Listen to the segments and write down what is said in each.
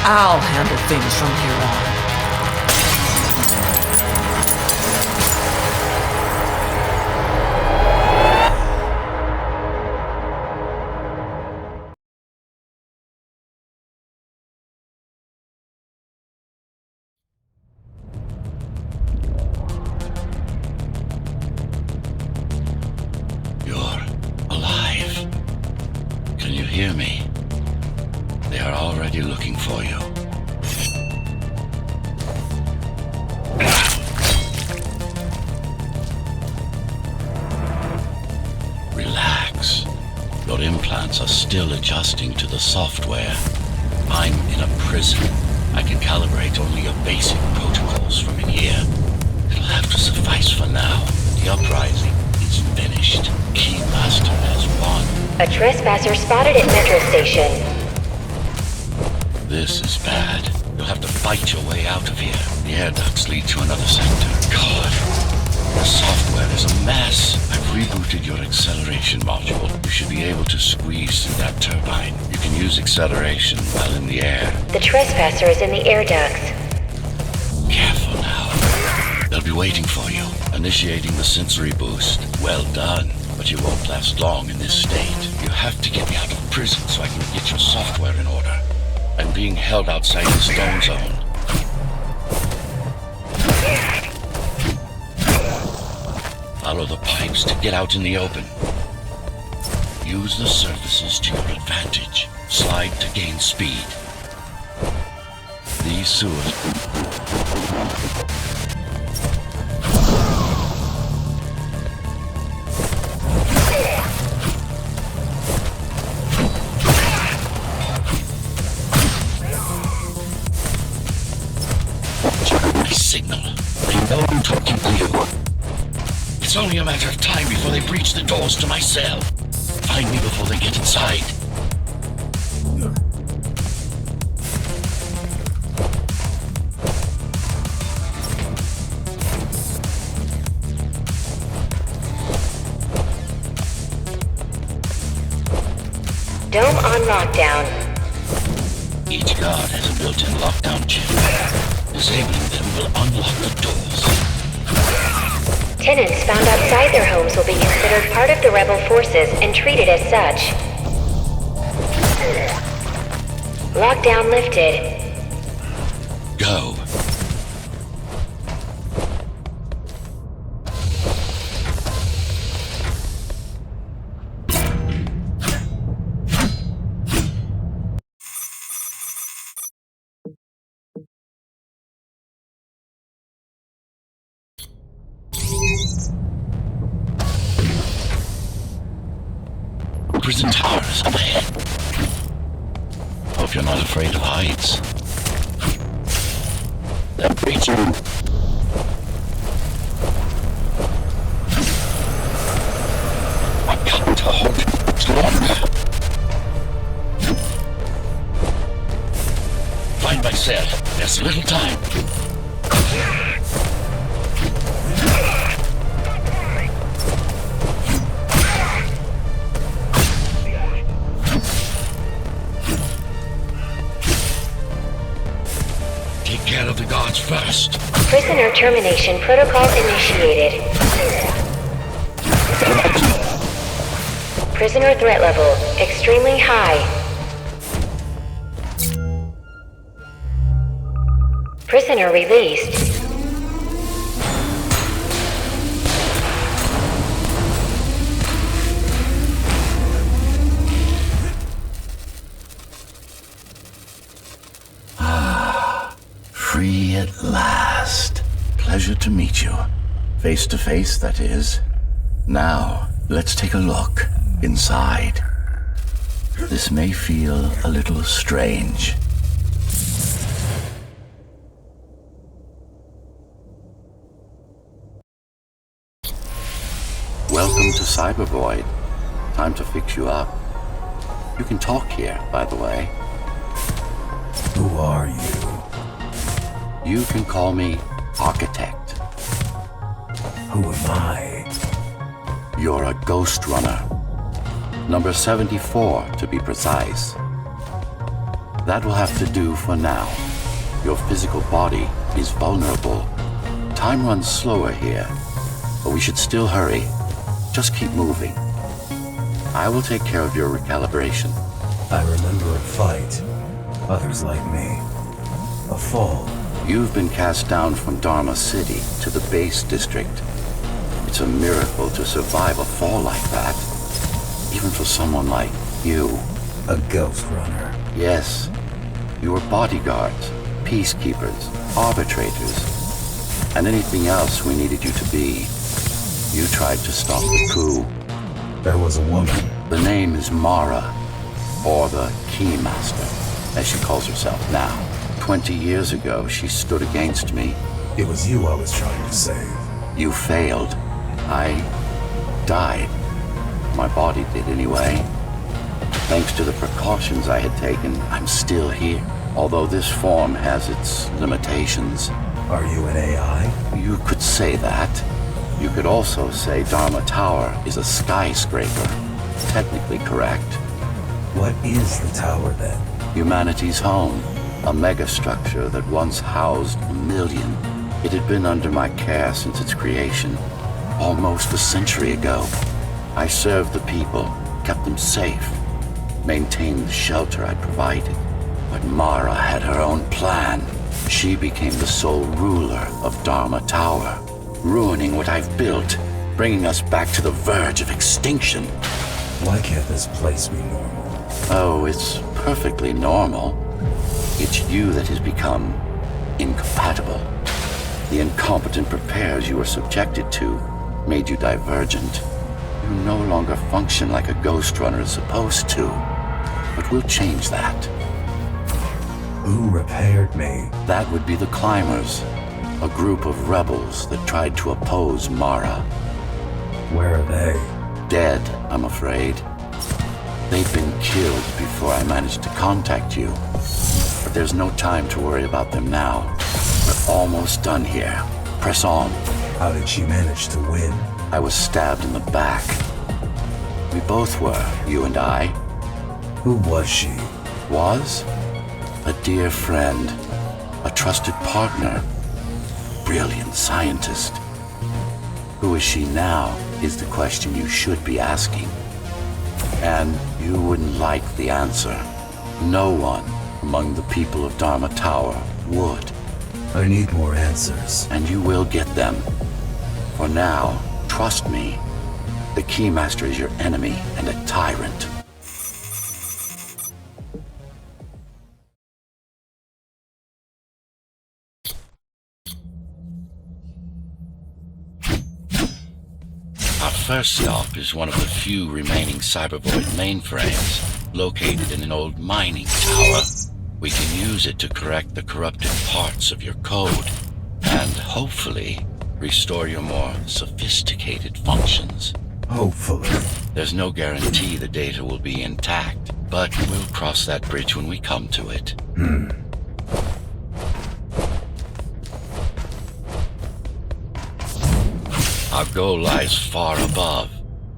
I'll handle things from here on. You're alive. Can you hear me? They are already looking for you. Relax. Your implants are still adjusting to the software. I'm in a prison. I can calibrate only your basic protocols from in here. It'll have to suffice for now. The uprising is finished. Keymaster has won. A trespasser spotted at Metro Station. This is bad. You'll have to fight your way out of here. The air ducts lead to another sector. God, the software is a mess. I've rebooted your acceleration module. You should be able to squeeze through that turbine. You can use acceleration while in the air. The trespasser is in the air ducts. Careful now. They'll be waiting for you. Initiating the sensory boost. Well done. But you won't last long in this state. You have to get me out of prison so I can get your software in order. I'm being held outside the stone zone. Follow the pipes to get out in the open. Use the surfaces to your advantage. Slide to gain speed. These sewers... Signal. They know I'm talking to you. It's only a matter of time before they breach the doors to my cell. Find me before they get inside. Dome on lockdown. Each guard has a built-in lockdown chip. Disabling them will unlock the doors. Tenants found outside their homes will be considered part of the rebel forces and treated as such. Lockdown lifted. Go. Prison tower is up ahead. Hope you're not afraid of heights. That breach. I can't hold it much longer. Find my cell. There's little time. Take care of the guards first. Prisoner termination protocol initiated. Prisoner threat level extremely high. Prisoner released. Free at last. Pleasure to meet you. Face to face, that is. Now, let's take a look inside. This may feel a little strange. Welcome to Cybervoid. Time to fix you up. You can talk here, by the way. Who are you? You can call me Architect. Who am I? You're a Ghostrunner. Number 74, to be precise. That will have to do for now. Your physical body is vulnerable. Time runs slower here, but we should still hurry. Just keep moving. I will take care of your recalibration. I remember a fight. Others like me. A fall. You've been cast down from Dharma City to the base district. It's a miracle to survive a fall like that. Even for someone like you. A Ghostrunner. Yes. You were bodyguards, peacekeepers, arbitrators, and anything else we needed you to be. You tried to stop the coup. There was a woman. The name is Mara, or the Keymaster, as she calls herself now. 20 years ago, she stood against me. It was you I was trying to save. You failed. I died. My body did anyway. Thanks to the precautions I had taken, I'm still here. Although this form has its limitations. Are you an AI? You could say that. You could also say Dharma Tower is a skyscraper. Technically correct. What is the tower then? Humanity's home. A megastructure that once housed 1 million. It had been under my care since its creation. Almost a century ago. I served the people, kept them safe, maintained the shelter I provided. But Mara had her own plan. She became the sole ruler of Dharma Tower, ruining what I've built, bringing us back to the verge of extinction. Why can't this place be normal? Oh, it's perfectly normal. It's you that has become incompatible. The incompetent repairs you were subjected to made you divergent. You no longer function like a Ghostrunner is supposed to. But we'll change that. Who repaired me? That would be the Climbers, a group of rebels that tried to oppose Mara. Where are they? Dead, I'm afraid. They've been killed before I managed to contact you. But there's no time to worry about them now. We're almost done here. Press on. How did she manage to win? I was stabbed in the back. We both were, you and I. Who was she? Was? A dear friend. A trusted partner. Brilliant scientist. Who is she now is the question you should be asking. And you wouldn't like the answer. No one among the people of Dharma Tower would. I need more answers. And you will get them. For now, trust me. The Keymaster is your enemy and a tyrant. Our first stop is one of the few remaining Cybervoid mainframes, located in an old mining tower. We can use it to correct the corrupted parts of your code, and hopefully restore your more sophisticated functions. Hopefully. There's no guarantee the data will be intact, but we'll cross that bridge when we come to it. Our goal lies far above,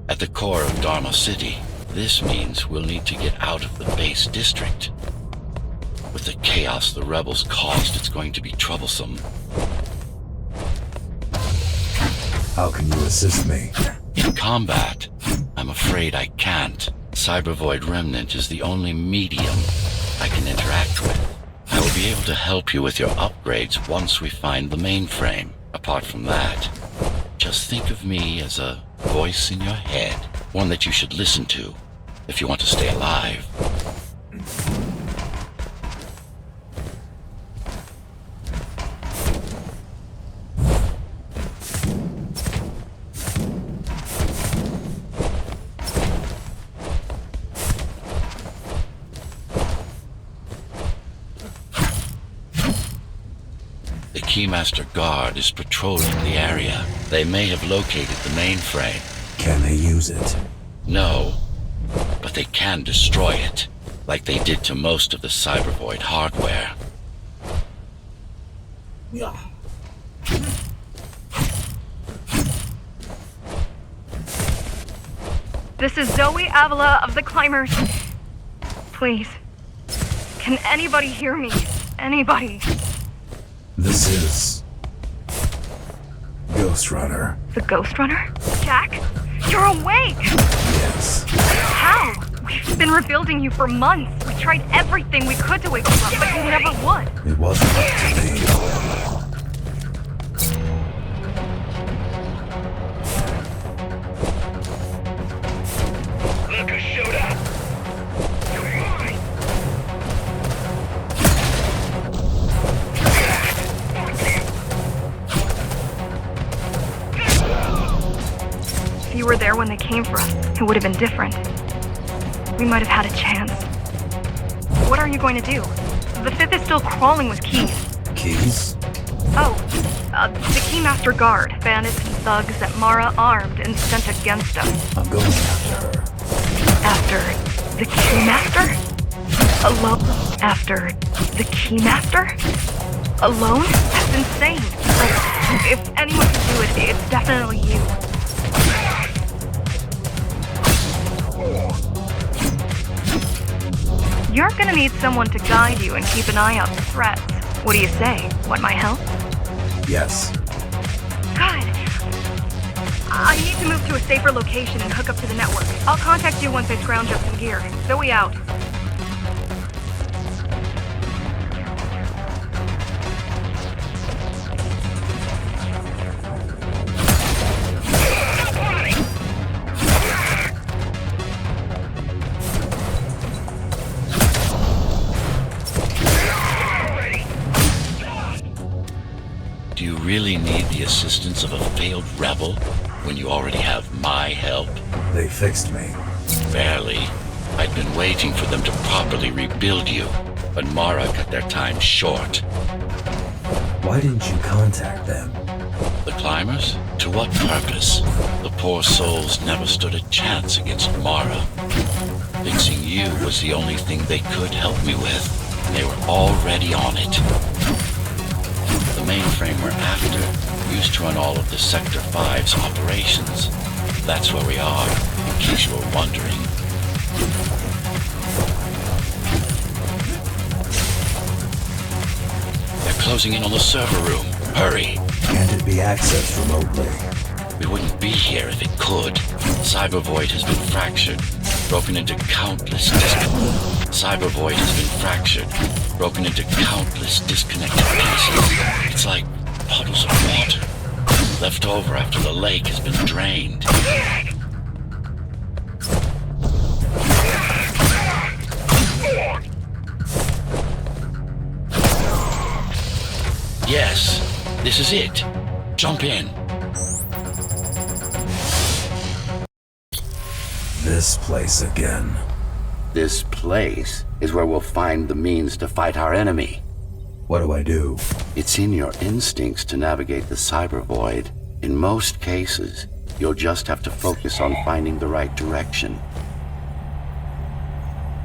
at the core of Dharma City. This means we'll need to get out of the base district. With the chaos the rebels caused, it's going to be troublesome. How can you assist me? In combat, I'm afraid I can't. Cybervoid Remnant is the only medium I can interact with. I will be able to help you with your upgrades once we find the mainframe. Apart from that, just think of me as a voice in your head, one that you should listen to if you want to stay alive. The Keymaster Guard is patrolling the area. They may have located the mainframe. Can they use it? No, but they can destroy it, like they did to most of the Cybervoid hardware. This is Zoe Avila of the Climbers. Please, Can anybody hear me? Anybody? This is Ghostrunner. The Ghostrunner? Jack? You're awake! Yes. How? We've been rebuilding you for months. We tried everything we could to wake you up, but you never would. It wasn't up to me. Look who showed up! You're mine! If you were there when they came for us, it would have been different. We might have had a chance. What are you going to do? The Fifth is still crawling with keys. Keys? Oh, the Keymaster Guard. Bandits and thugs that Mara armed and sent against us. I'm going after her. After the Keymaster? Alone? After the Keymaster? Alone? That's insane. Like, if anyone can do it, it's definitely you. You're gonna need someone to guide you and keep an eye out for threats. What do you say? Want my help? Yes. Good. I need to move to a safer location and hook up to the network. I'll contact you once I scrounge up some gear. Zoe out. Do you really need the assistance of a failed rebel when you already have my help? They fixed me. Barely. I'd been waiting for them to properly rebuild you, but Mara cut their time short. Why didn't you contact them? The climbers? To what purpose? The poor souls never stood a chance against Mara. Fixing you was the only thing they could help me with. They were already on it. The mainframe we're after used to run all of the Sector 5's operations. That's where we are, in case you were wondering. They're closing in on the server room. Hurry! Can't it be accessed remotely? We wouldn't be here if it could. Cyber Void has been fractured, broken into countless disconnected pieces. It's like puddles of water, left over after the lake has been drained. Yes, this is it. Jump in. This place again. This place is where we'll find the means to fight our enemy. What do I do? It's in your instincts to navigate the cyber void. In most cases, you'll just have to focus on finding the right direction.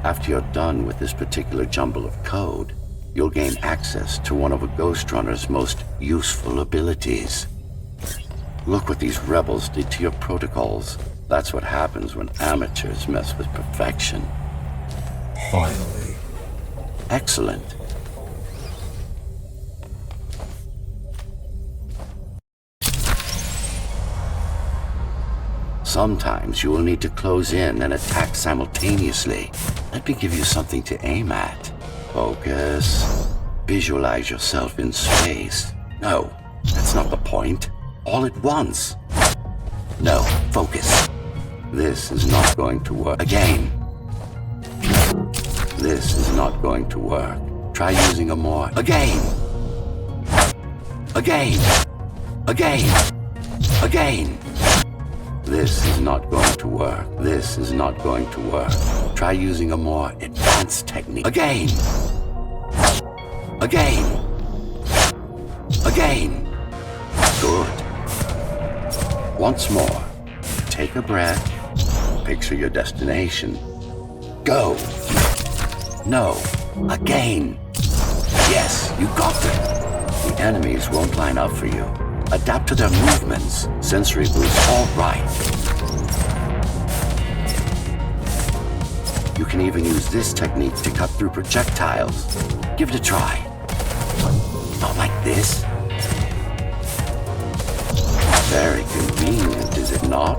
After you're done with this particular jumble of code, you'll gain access to one of a Ghostrunner's most useful abilities. Look what these rebels did to your protocols. That's what happens when amateurs mess with perfection. Finally. Excellent. Sometimes you will need to close in and attack simultaneously. Let me give you something to aim at. Focus. Visualize yourself in space. No, that's not the point. All at once. No, focus. This is not going to work. Again. This is not going to work. Try using a more... Again! Again! Again! Again! This is not going to work. This is not going to work. Try using a more advanced technique. Again! Again! Again! Good. Once more. Take a breath. Picture your destination. Go! No. Again! Yes, you got them. The enemies won't line up for you. Adapt to their movements. Sensory boost, all right. You can even use this technique to cut through projectiles. Give it a try. Not like this. Very convenient, is it not?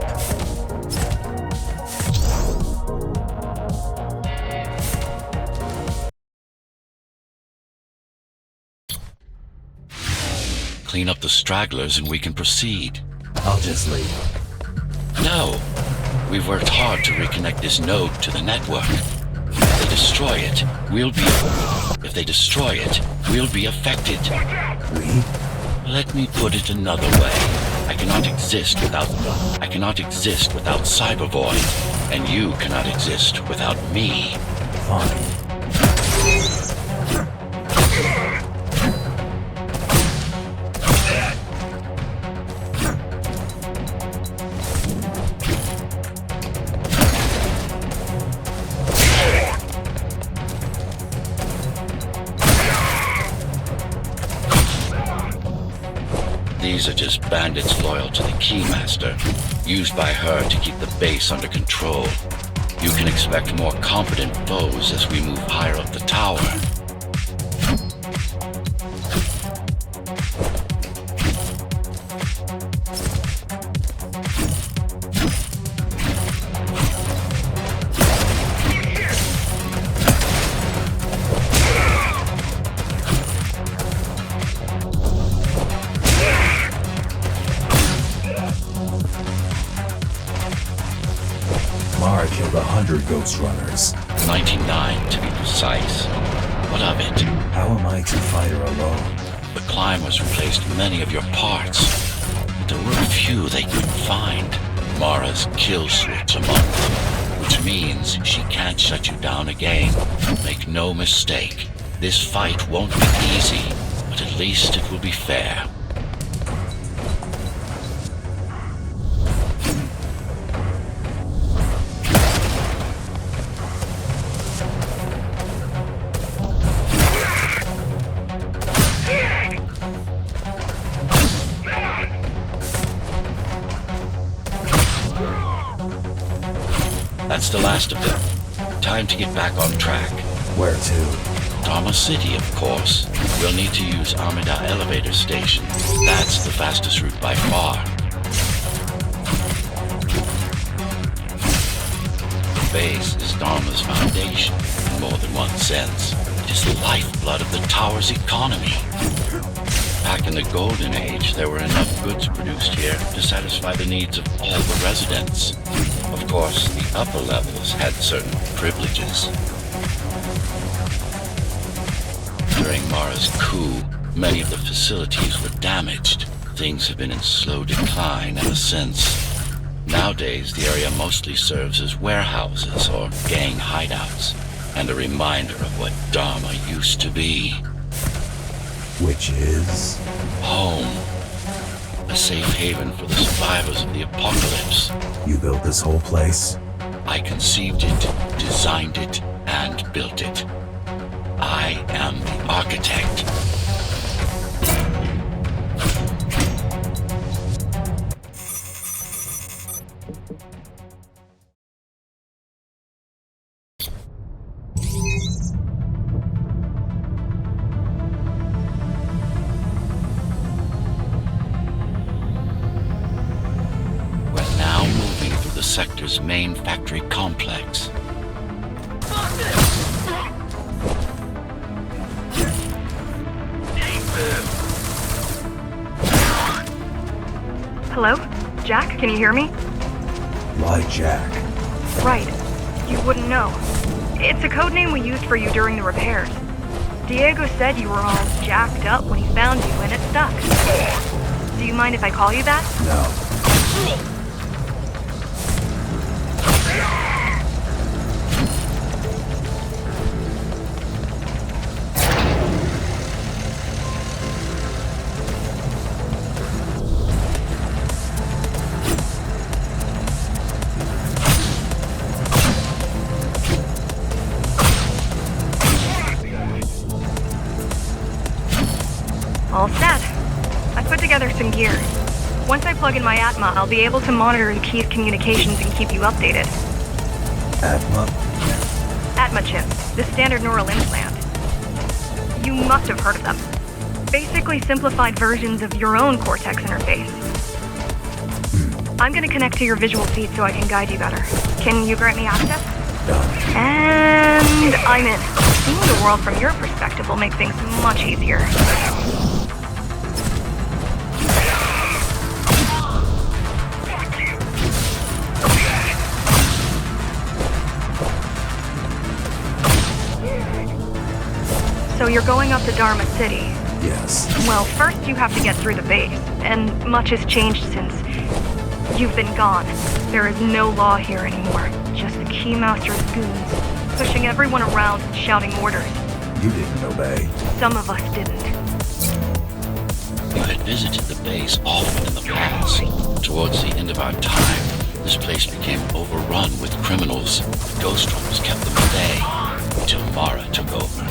Clean up the stragglers and we can proceed. I'll just leave. No. We've worked hard to reconnect this node to the network. If they destroy it, we'll be affected. We? Let me put it another way. I cannot exist without Cybervoid, and you cannot exist without me. Fine. These are just bandits loyal to the Keymaster, used by her to keep the base under control. You can expect more competent foes as we move higher up the tower. Mara killed 100 Ghostrunners. 99 to be precise. What of it? How am I to fight her alone? The climbers replaced many of your parts, but there were a few they couldn't find. Mara's kill switch among them, which means she can't shut you down again. Make no mistake, this fight won't be easy, but at least it will be fair. That's the last of them. Time to get back on track. Where to? Dharma City, of course. We'll need to use Amida Elevator Station. That's the fastest route by far. The base is Dharma's foundation, in more than one sense. It is the lifeblood of the tower's economy. Back in the Golden Age, there were enough goods produced here to satisfy the needs of all the residents. Of course, the upper levels had certain privileges. During Mara's coup, many of the facilities were damaged. Things have been in slow decline ever since. Nowadays, the area mostly serves as warehouses or gang hideouts, and a reminder of what Dharma used to be. Which is? Home. A safe haven for the survivors of the apocalypse. You built this whole place? I conceived it, designed it, and built it. I am the architect. The sector's main factory complex. Hello? Jack, can you hear me? Why Jack? Right. You wouldn't know. It's a code name we used for you during the repairs. Diego said you were all jacked up when he found you and it stuck. Do you mind if I call you that? No. All set. I put together some gear. Once I plug in my Atma, I'll be able to monitor the key's communications and keep you updated. Atma? plasma chips, the standard neural implant. You must have heard of them. Basically simplified versions of your own Cortex interface. I'm gonna connect to your visual feed so I can guide you better. Can you grant me access? Done. And I'm in. Seeing the world from your perspective will make things much easier. So you're going up to Dharma City. Yes. Well, first you have to get through the base, and much has changed since you've been gone. There is no law here anymore, just the Keymaster's goons, pushing everyone around and shouting orders. You didn't obey. Some of us didn't. You had visited the base often in the past. Towards the end of our time, this place became overrun with criminals. Ghostrunners kept them at bay until Mara took over.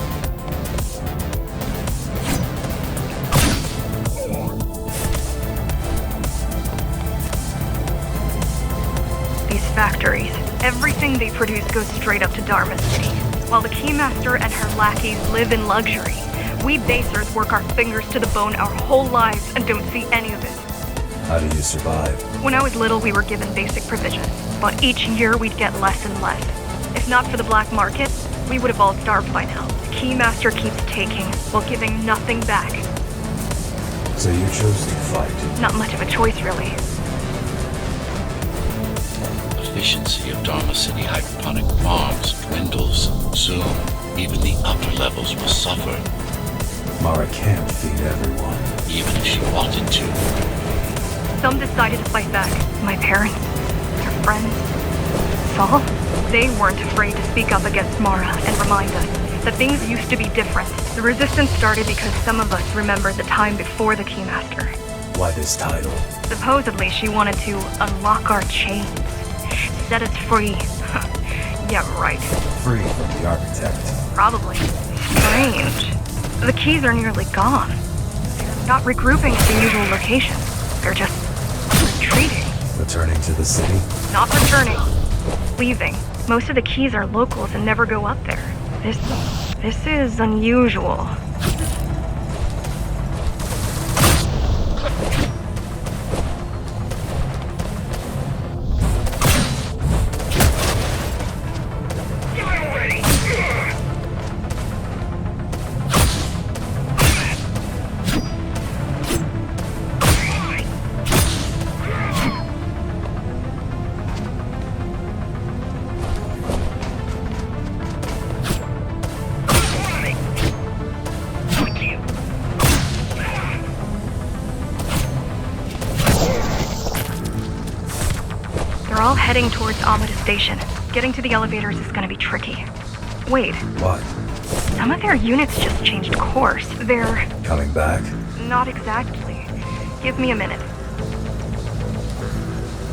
These factories, everything they produce goes straight up to Dharma City. While the Keymaster and her lackeys live in luxury, we basers work our fingers to the bone our whole lives and don't see any of it. How do you survive? When I was little, we were given basic provisions, but each year we'd get less and less. If not for the black market, we would have all starved by now. The Keymaster keeps taking, while giving nothing back. So you chose to fight. Not much of a choice, really. Efficiency of Dharma City hydroponic farms dwindles. Soon, even the upper levels will suffer, Mara can't feed everyone. even if she wanted to. Some decided to fight back. My parents, their friends, Saul. They weren't afraid to speak up against Mara and remind us that things used to be different. The resistance started because some of us remembered the time before the Keymaster. Why this title? Supposedly, she wanted to unlock our chains, set us free. Yeah, right. Free from the architect. Probably. Strange. The keys are nearly gone. They're not regrouping at the usual locations. They're just retreating. Returning to the city? Not returning. Leaving. Most of the keys are locals and never go up there. This is unusual. They're all heading towards Amada Station. Getting to the elevators is gonna be tricky. Wait, What? some of their units just changed course. They're... Coming back? not exactly. Give me a minute.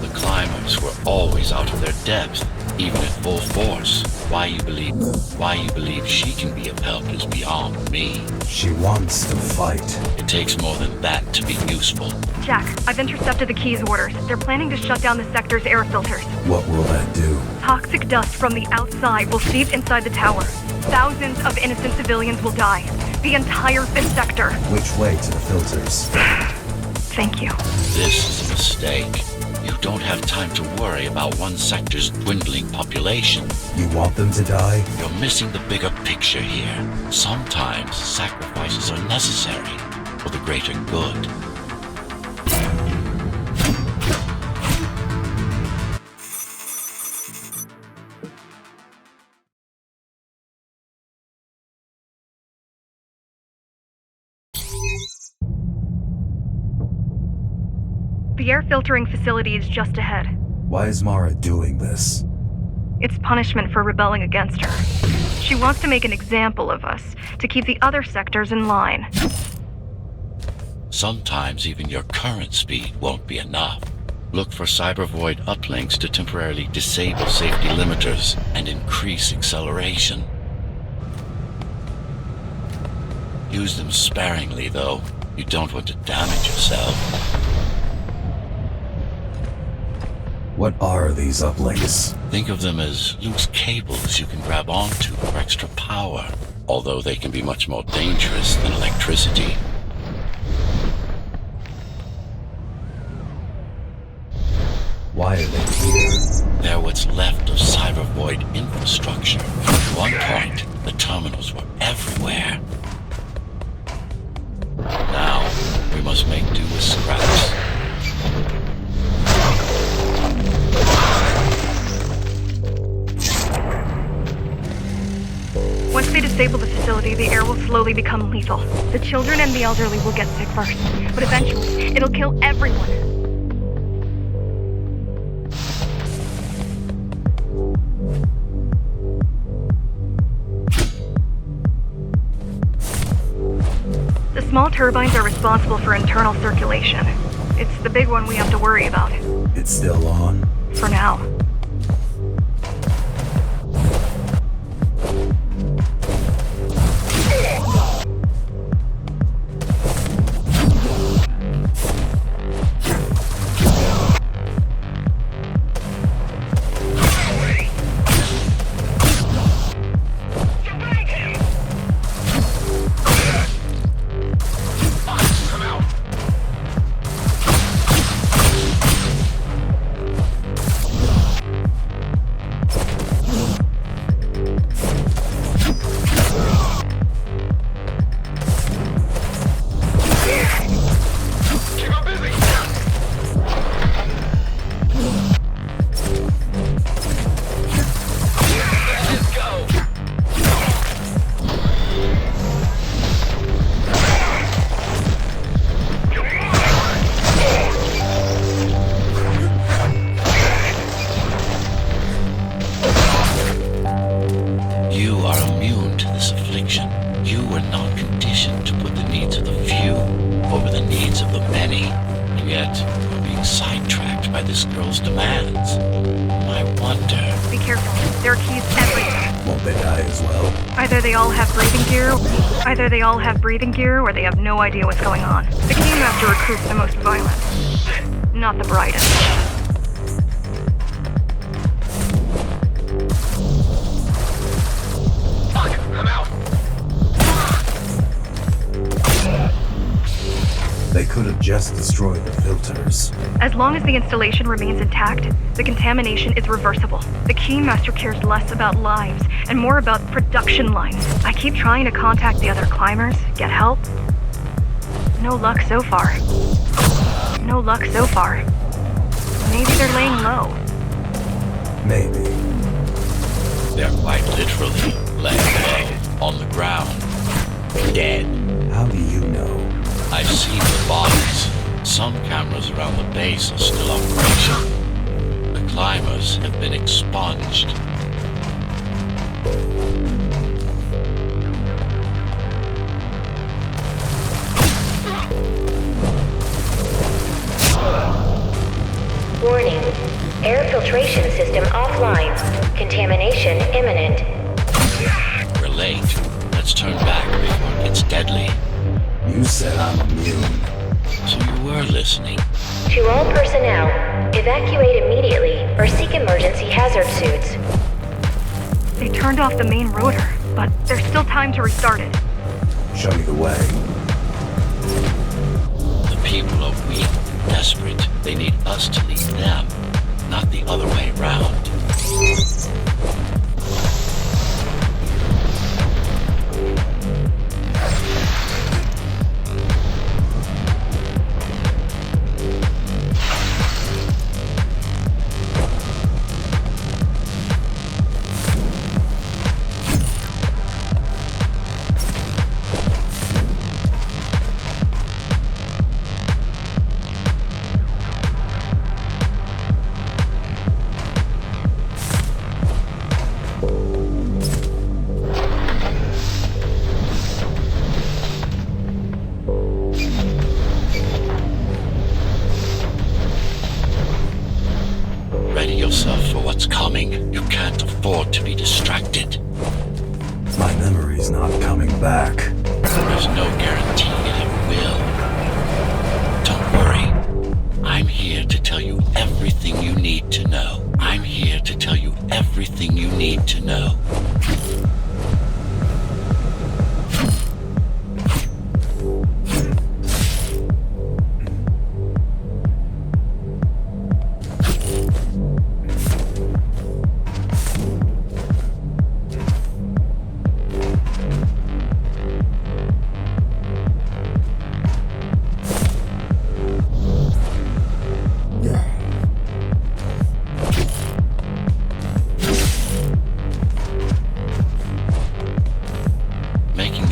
The climbers were always out of their depth, even at full force. Why you believe she can be of help is beyond me. She wants to fight. It takes more than that to be useful. Jack, I've intercepted the Key's orders. They're planning to shut down the sector's air filters. What will that do? Toxic dust from the outside will seep inside the tower. Thousands of innocent civilians will die. The entire 5th sector. Which way to the filters? Thank you. This is a mistake. You don't have time to worry about one sector's dwindling population. You want them to die? You're missing the bigger picture here. Sometimes sacrifices are necessary for the greater good. The air filtering facility is just ahead. Why is Mara doing this? It's punishment for rebelling against her. She wants to make an example of us, to keep the other sectors in line. Sometimes even your current speed won't be enough. Look for cybervoid uplinks to temporarily disable safety limiters and increase acceleration. Use them sparingly, though. You don't want to damage yourself. What are these uplinks? Think of them as loose cables you can grab onto for extra power, although they can be much more dangerous than electricity. Why are they here? They're what's left of Cybervoid infrastructure. At one point, the terminals were everywhere. Now, we must make do with scraps. Once they disable the facility, the air will slowly become lethal. The children and the elderly will get sick first, but eventually, it'll kill everyone. The small turbines are responsible for internal circulation. It's the big one we have to worry about. It's still on? For now. Either they all have breathing gear, or they have no idea what's going on. The Keymaster recruits the most violent, not the brightest. Fuck, I'm out. They could have just destroyed the filters. As long as the installation remains intact, the contamination is reversible. The Keymaster cares less about lives and more about production lines. I keep trying to contact the other climbers, get help. No luck so far. No luck so far. Maybe they're laying low. Maybe. They're quite literally laying low, on the ground, dead. How do you know? I've seen the bodies. Some cameras around the base are still operational. The climbers have been expunged. Warning. Air filtration system offline. Contamination imminent. We're late. Let's turn back before it gets deadly. You said I'm immune. So you were listening. To all personnel, evacuate immediately or seek emergency hazard suits. They turned off the main rotor, but there's still time to restart it. Show me the way. The people are weak, desperate. They need us to lead them, not the other way around. My memory's not coming back. There's no guarantee it ever will. Don't worry. I'm here to tell you everything everything you need to know. I'm here to tell you everything you need to know.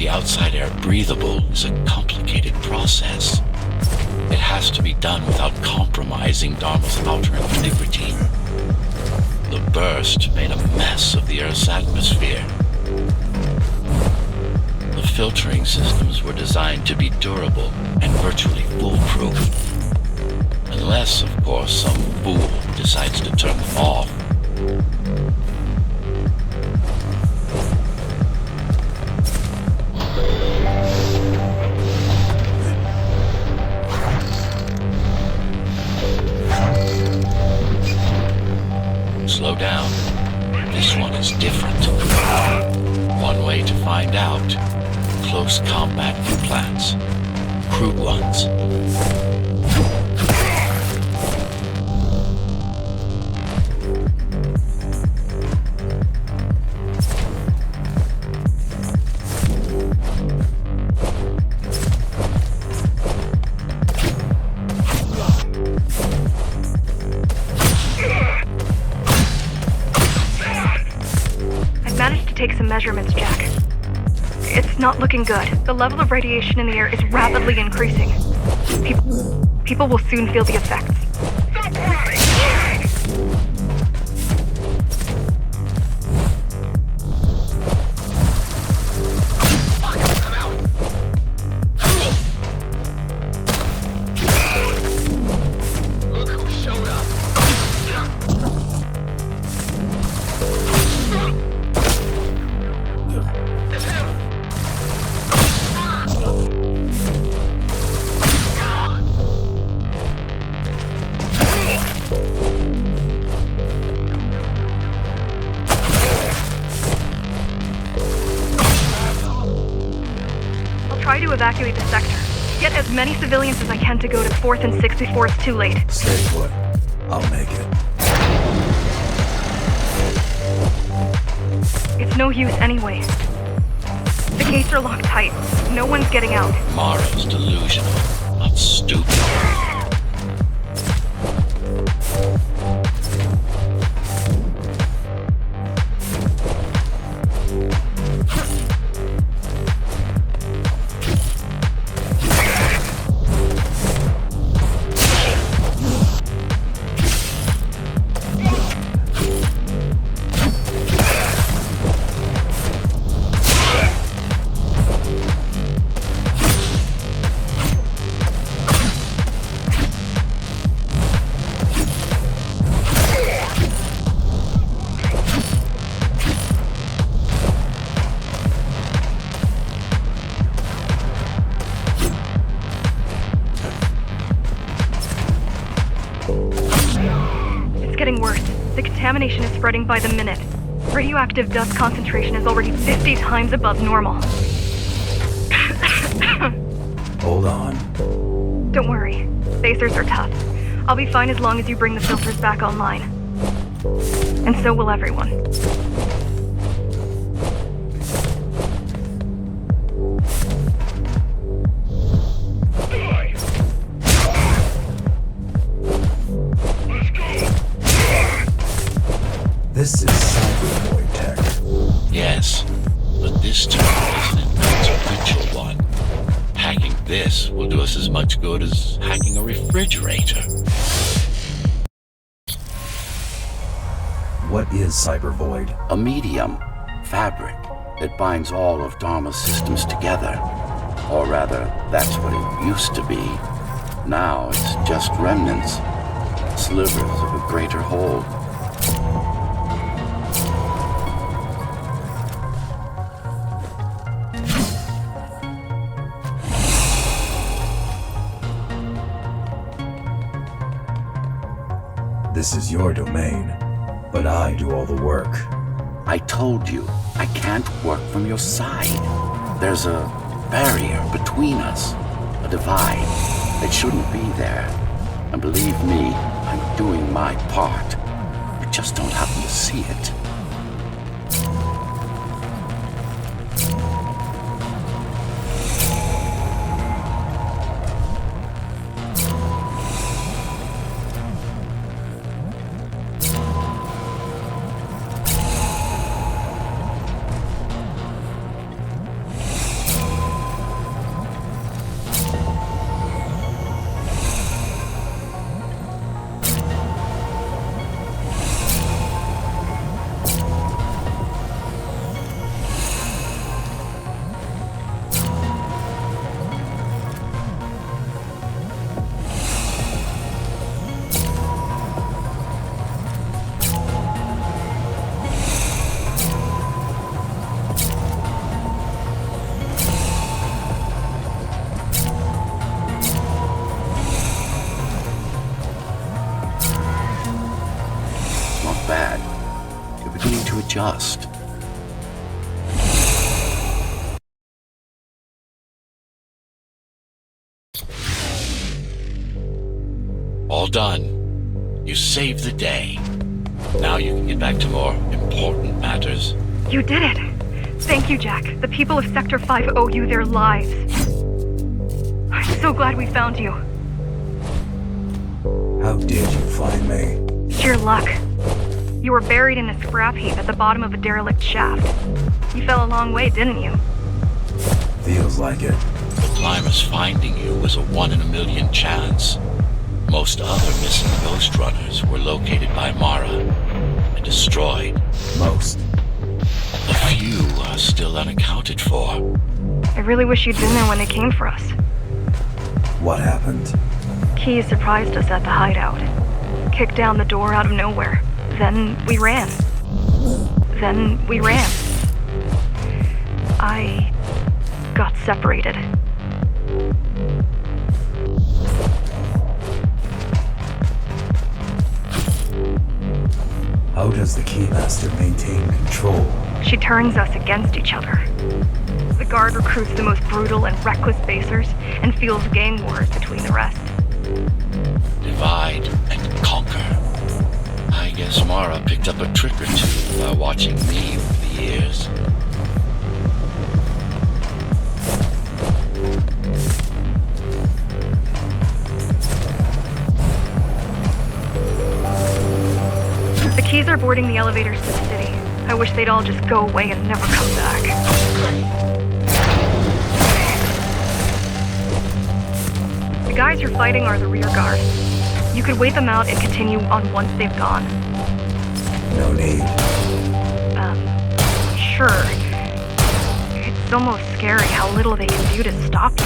Outside air breathable is a complicated process. It has to be done without compromising Dharma's outer integrity. The burst made a mess of the Earth's atmosphere. The filtering systems were designed to be durable and virtually foolproof. Unless, of course, some fool decides to turn them off. Slow down. This one is different. One way to find out. Close combat implants. Crude ones. Take some measurements, Jack. It's not looking good. The level of radiation in the air is rapidly increasing. People will soon feel the effects. Stop running! Look who showed up. Try to evacuate the sector. Get as many civilians as I can to go to 4th and 6th before it's too late. Stay put. I'll make it. It's no use anyway. The gates are locked tight. No one's getting out. Mara's delusional, not stupid. Getting worse. The contamination is spreading by the minute. Radioactive dust concentration is already 50 times above normal. Hold on. Don't worry. Phasers are tough. I'll be fine as long as you bring the filters back online. And so will everyone. This is cyberboy tech. Yes, but this terminal is an inconsequential one. Hacking this will do us as much good as hacking a refrigerator. What is cybervoid? A medium, fabric, that binds all of Dharma's systems together. Or rather, that's what it used to be. Now it's just remnants, slivers of a greater whole. This is your domain, but I do all the work. I told you, I can't work from your side. There's a barrier between us, a divide. It shouldn't be there. And believe me, I'm doing my part. You just don't happen to see it. Bad. You're beginning to adjust. All done. You saved the day. Now you can get back to more important matters. You did it! Thank you, Jack. The people of Sector 5 owe you their lives. I'm so glad we found you. How did you find me? Sheer luck. You were buried in a scrap heap at the bottom of a derelict shaft. You fell a long way, didn't you? Feels like it. The climbers finding you was a 1 in a million chance. Most other missing Ghostrunners were located by Mara and destroyed. Most. A few are still unaccounted for. I really wish you'd been there when they came for us. What happened? Key surprised us at the hideout. Kicked down the door out of nowhere. Then we ran. I got separated. How does the Keymaster maintain control? She turns us against each other. The guard recruits the most brutal and reckless basers and fuels gang wars between the rest. Divide and conquer. I guess Mara picked up a trick or two by watching me over the years. The Keys are boarding the elevators to the city. I wish they'd all just go away and never come back. The guys you're fighting are the rear guard. You could wait them out and continue on once they've gone. No need. Sure. It's almost scary how little they can do to stop you.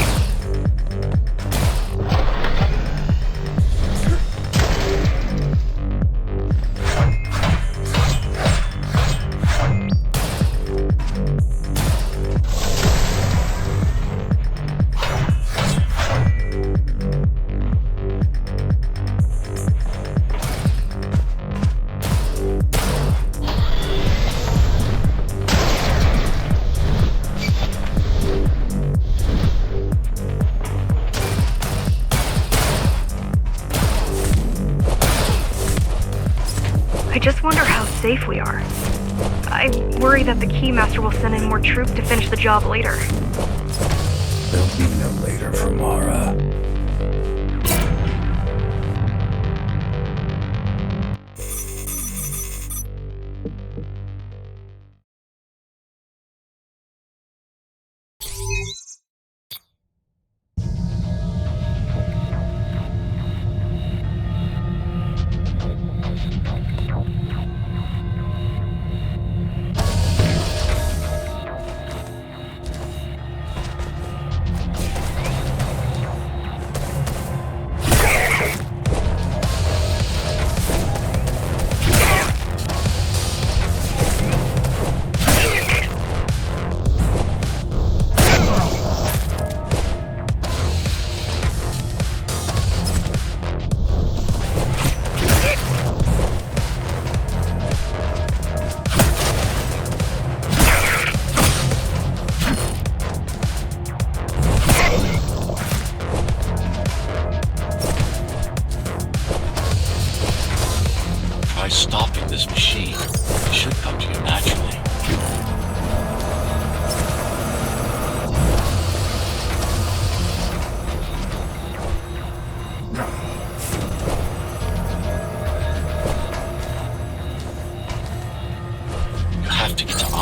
I just wonder how safe we are. I worry that the Keymaster will send in more troops to finish the job later. There'll be no later for Mara.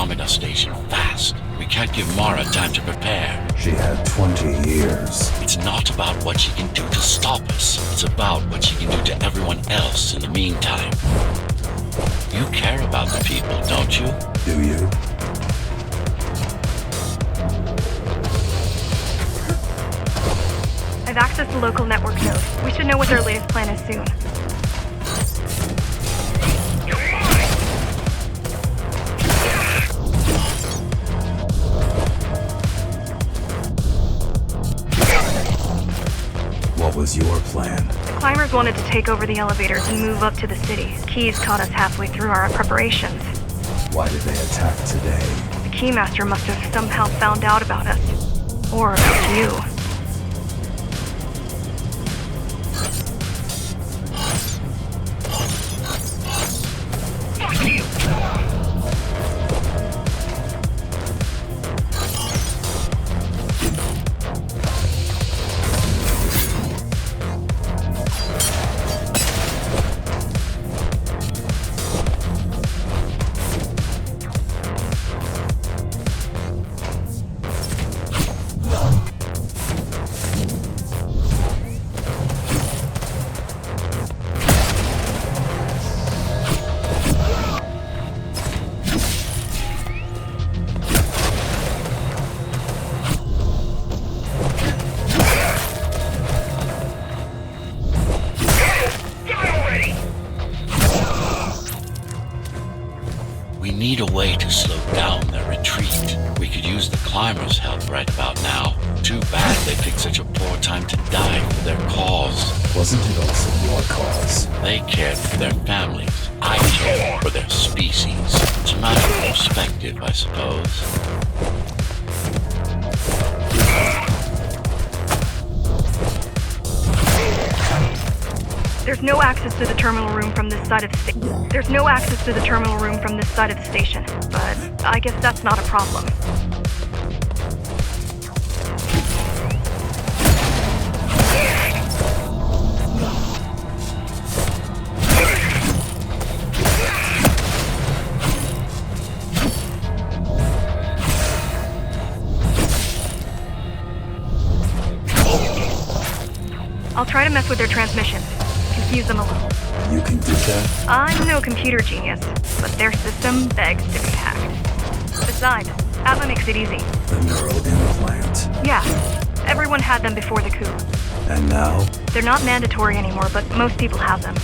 Amida station fast. We can't give Mara time to prepare. She had 20 years. It's not about what she can do to stop us. It's about what she can do to everyone else in the meantime. You care about the people, don't you? Do you? I've accessed the local network node. We should know what their latest plan is soon. What was your plan? The climbers wanted to take over the elevators and move up to the city. Keys caught us halfway through our preparations. Why did they attack today? The Keymaster must have somehow found out about us. Or about you. We need a way to slow down their retreat. We could use the climbers' help right about now. Too bad they picked such a poor time to die for their cause. Wasn't it also your cause? They cared for their families. I cared for their species. It's a matter of perspective, I suppose. There's no access to the terminal room from this side of the station. There's no access to the terminal room from this side of the station, but I guess that's not a problem. I'll try to mess with their transmissions. Confuse them a little. You can do that? I'm no computer genius, but their system begs to be hacked. Besides, Atla makes it easy. The neural implant. Yeah, everyone had them before the coup. And now? They're not mandatory anymore, but most people have them.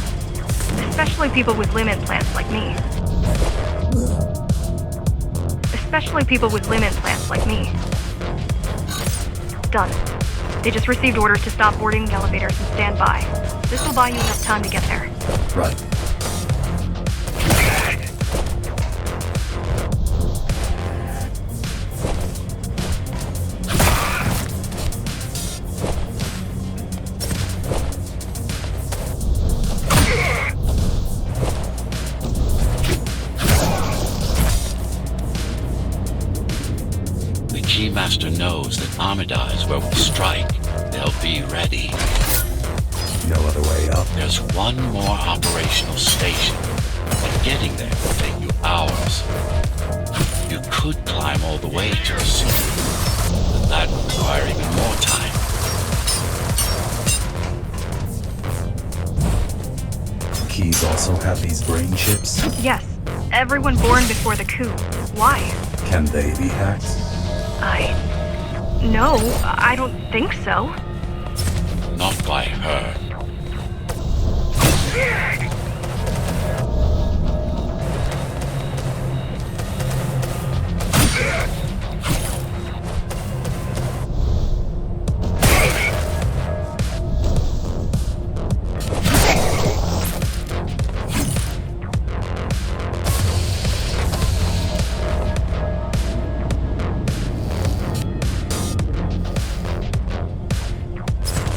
Especially people with limb implants like me. Especially people with limb implants like me. Done. They just received orders to stop boarding the elevators and stand by. This will buy you enough time to get there. Right. The Keymaster knows that Amida is where we'll strike. They'll be ready. No other way up. There's one more operational station, but getting there will take you hours. You could climb all the way to the city, but that would require even more time. Keys also have these brain chips. Yes, everyone born before the coup. Why? Can they be hacked? No, I don't think so. Not by her.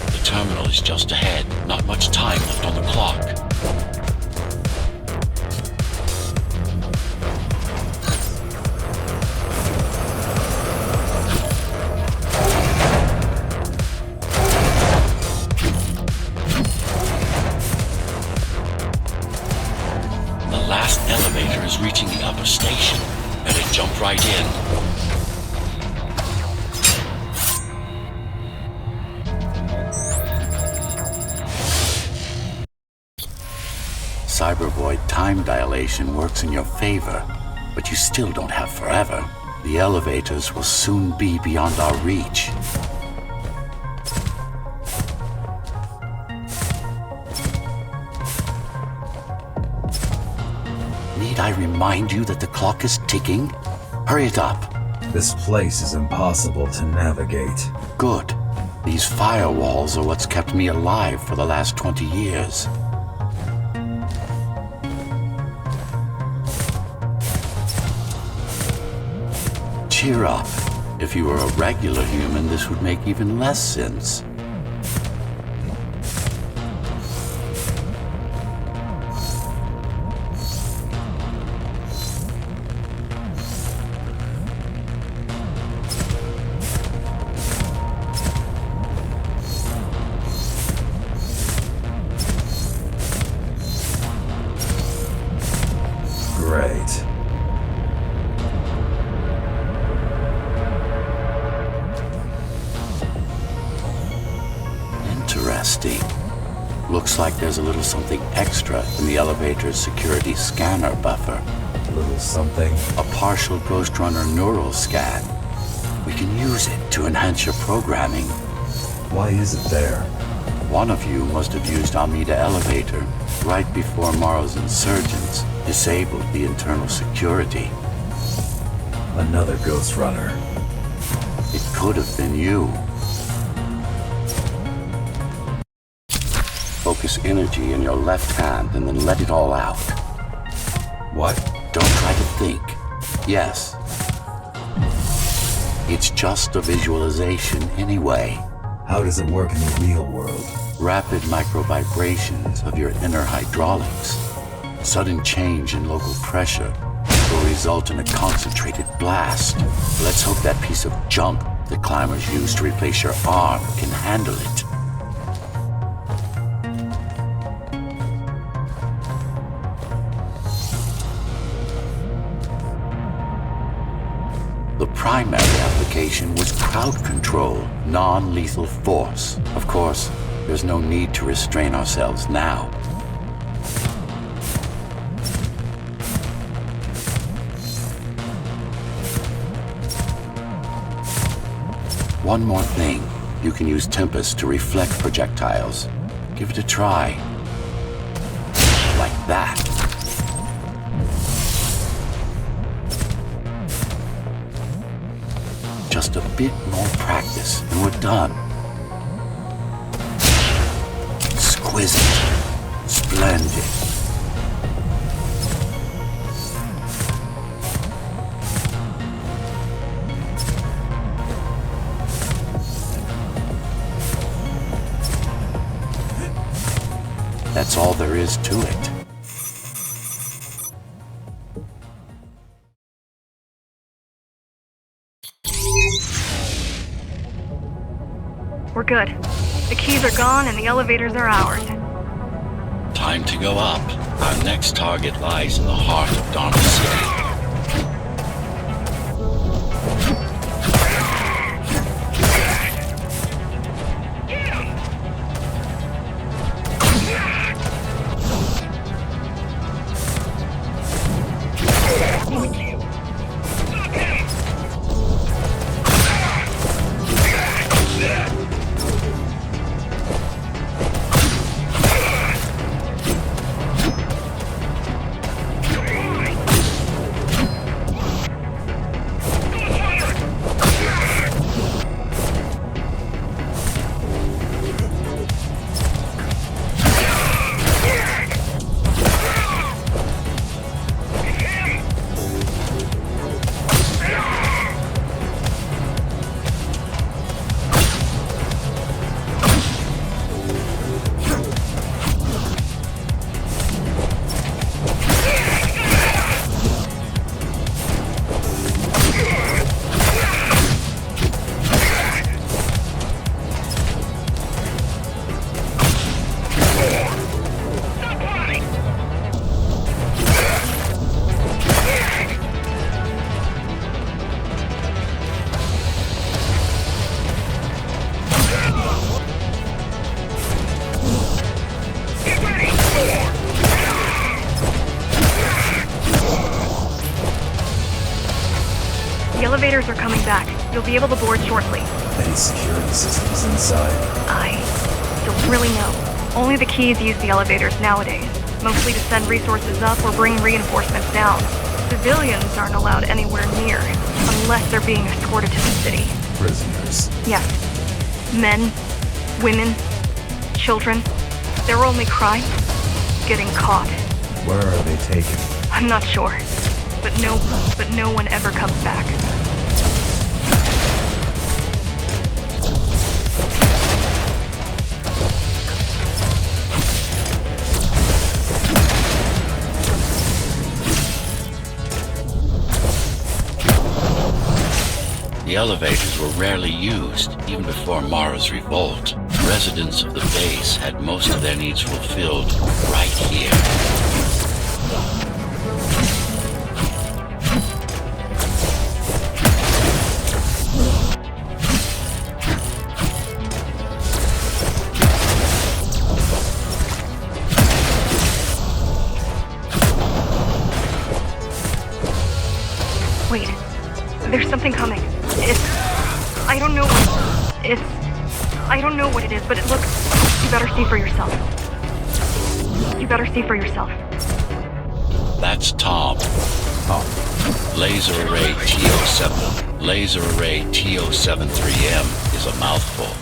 The terminal is just ahead. Not much time left on the clock. right in. Cybervoid time dilation works in your favor, but you still don't have forever. The elevators will soon be beyond our reach. Need I remind you that the clock is ticking? Hurry it up. This place is impossible to navigate. Good. These firewalls are what's kept me alive for the last 20 years. Cheer up. If you were a regular human, this would make even less sense. Great. Interesting. Looks like there's a little something extra in the elevator's security scanner buffer. Little something. A partial Ghostrunner neural scan. We can use it to enhance your programming. Why is it there? One of you must have used Amida Elevator right before Morrow's insurgents disabled the internal security. Another Ghostrunner. It could have been you. Focus energy in your left hand and then let it all out. What? Don't try to think. Yes. It's just a visualization anyway. How does it work in the real world? Rapid micro-vibrations of your inner hydraulics. Sudden change in local pressure will result in a concentrated blast. Let's hope that piece of junk the climbers use to replace your arm can handle it. The primary application was crowd control, non-lethal force. Of course, there's no need to restrain ourselves now. One more thing. You can use Tempest to reflect projectiles. Give it a try. Like that. Just a bit more practice and we're done. Exquisite. Splendid. That's all there is to it. We're good. The keys are gone and the elevators are ours. Time to go up. Our next target lies in the heart of Dharma City. The elevators are coming back. You'll be able to board shortly. Any security systems inside? I don't really know. Only the keys use the elevators nowadays, mostly to send resources up or bring reinforcements down. Civilians aren't allowed anywhere near, unless they're being escorted to the city. Prisoners. Yes. Men, women, children. Their only crime? Getting caught. Where are they taken? I'm not sure. But no one ever comes back. The elevators were rarely used, even before Mara's revolt. Residents of the base had most of their needs fulfilled right here. Wait. There's something coming. I don't know what it is, but it looks... You better see for yourself. You better see for yourself. That's Tom. Laser array TO7. Laser array TO73M is a mouthful.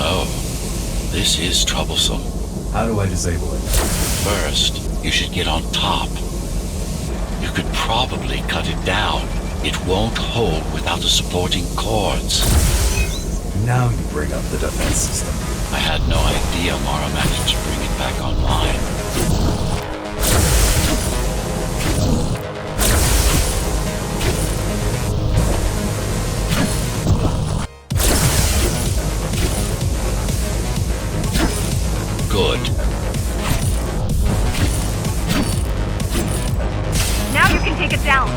Oh, this is troublesome. How do I disable it? First, you should get on top. You could probably cut it down. It won't hold without the supporting cords. Now you bring up the defense system. I had no idea Mara managed to bring it back online. Good. Now you can take it down.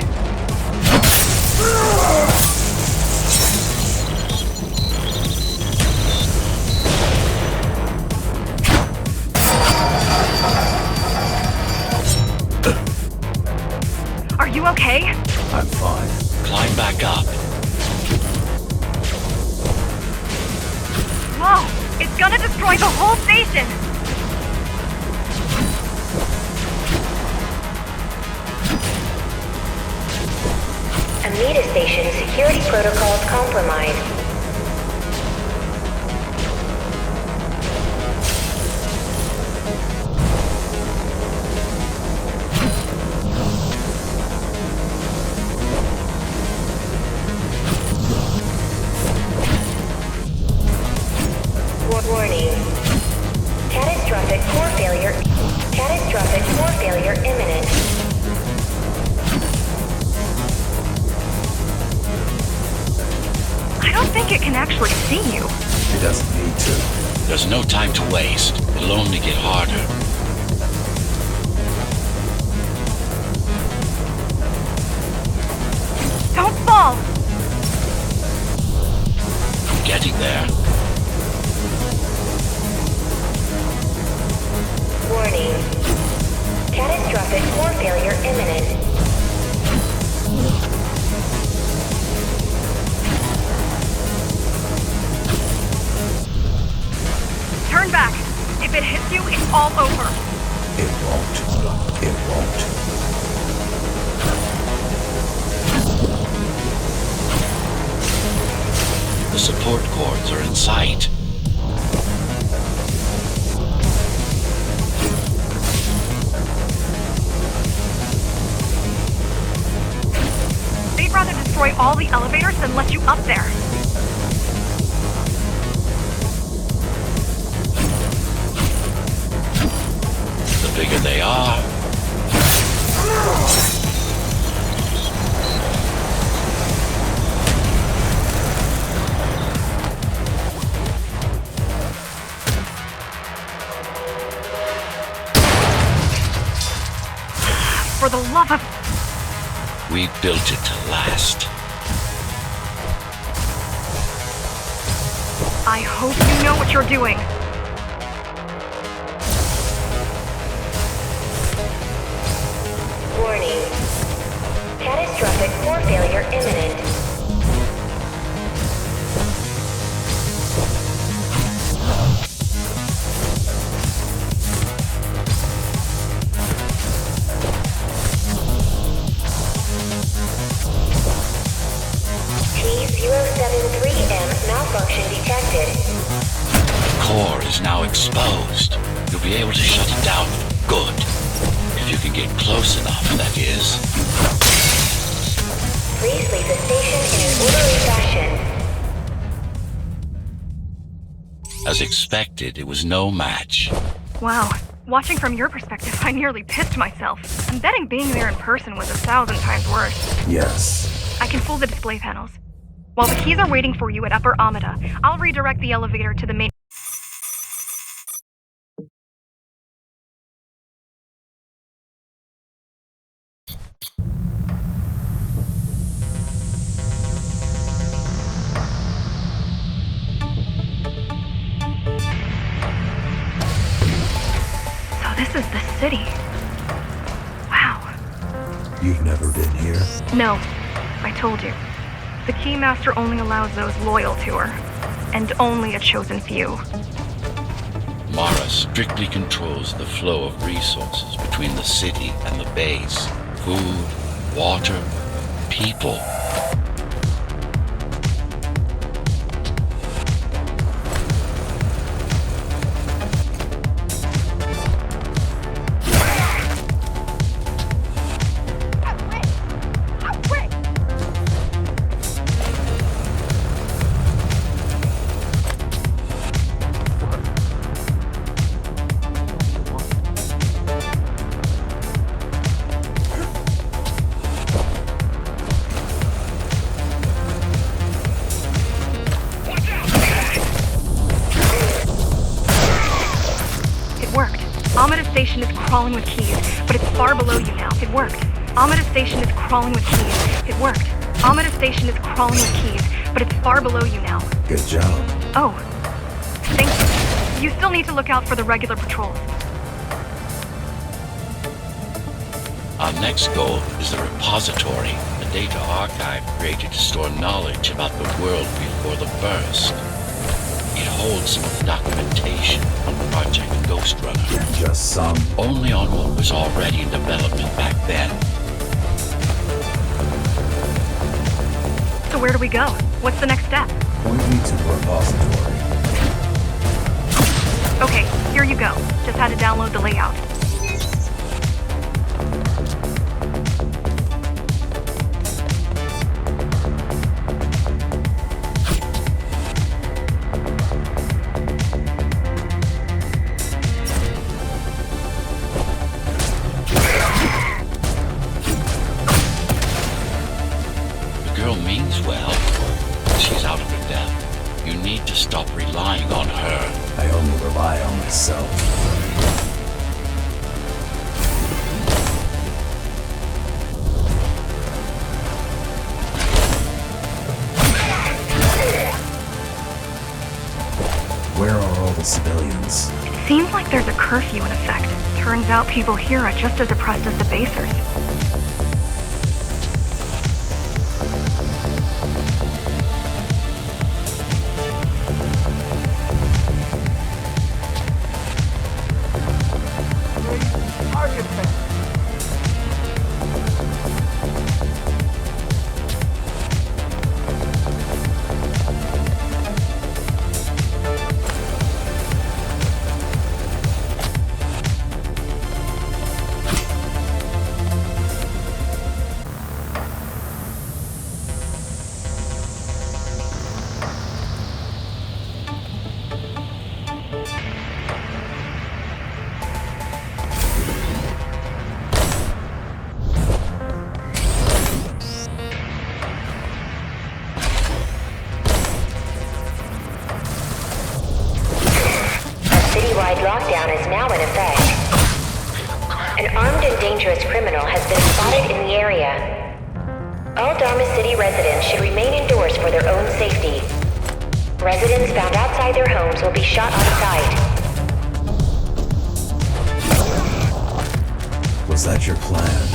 Are you okay? I'm fine. Climb back up. Whoa! It's gonna destroy the whole station! station security protocols compromised. Warning. Catastrophic core failure. Catastrophic core failure imminent. I don't think it can actually see you. It doesn't need to. There's no time to waste. It'll only get harder. Don't fall! I'm getting there. Warning. Catastrophic core failure imminent. Turn back. If it hits you, it's all over. It won't. It won't. The support cords are in sight. They'd rather destroy all the elevators than let you up there. The bigger they are, For the love of... we built it to last. I hope you know what you're doing. Warning. Catastrophic core failure imminent. T073M malfunction detected. The core is now exposed. You'll be able to shut it down for good. If you can get close enough, that is. Please leave the station in an orderly fashion. As expected, it was no match. Wow. Watching from your perspective, I nearly pissed myself. I'm betting being there in person was 1,000 times worse. Yes. I can fool the display panels. While the keys are waiting for you at Upper Amida, I'll redirect the elevator to the main... So this is the city. Wow. You've never been here? No, I told you. The Keymaster only allows those loyal to her, and only a chosen few. Mara strictly controls the flow of resources between the city and the base. Food, water, people. Amida Station is crawling with keys, but it's far below you now. It worked. Amida Station is crawling with keys. It worked. Amida Station is crawling with keys, but it's far below you now. Good job. Oh. Thank you. You still need to look out for the regular patrols. Our next goal is the repository, a data archive created to store knowledge about the world before the burst. It holds some of the documentation on Project Ghostrunner. Just some. Only on what was already in development back then. where do we go? What's the next step? Point me to the repository. Okay, here you go. Just had to download the layout. The girl means well, but she's out of her depth. You need to stop relying on her. I only rely on myself. Where are all the civilians? It seems like there's a curfew in effect. Turns out people here are just as oppressed as the basers. Citywide lockdown is now in effect. An armed and dangerous criminal has been spotted in the area. All Dharma City residents should remain indoors for their own safety. Residents found outside their homes will be shot on sight. Was that your plan?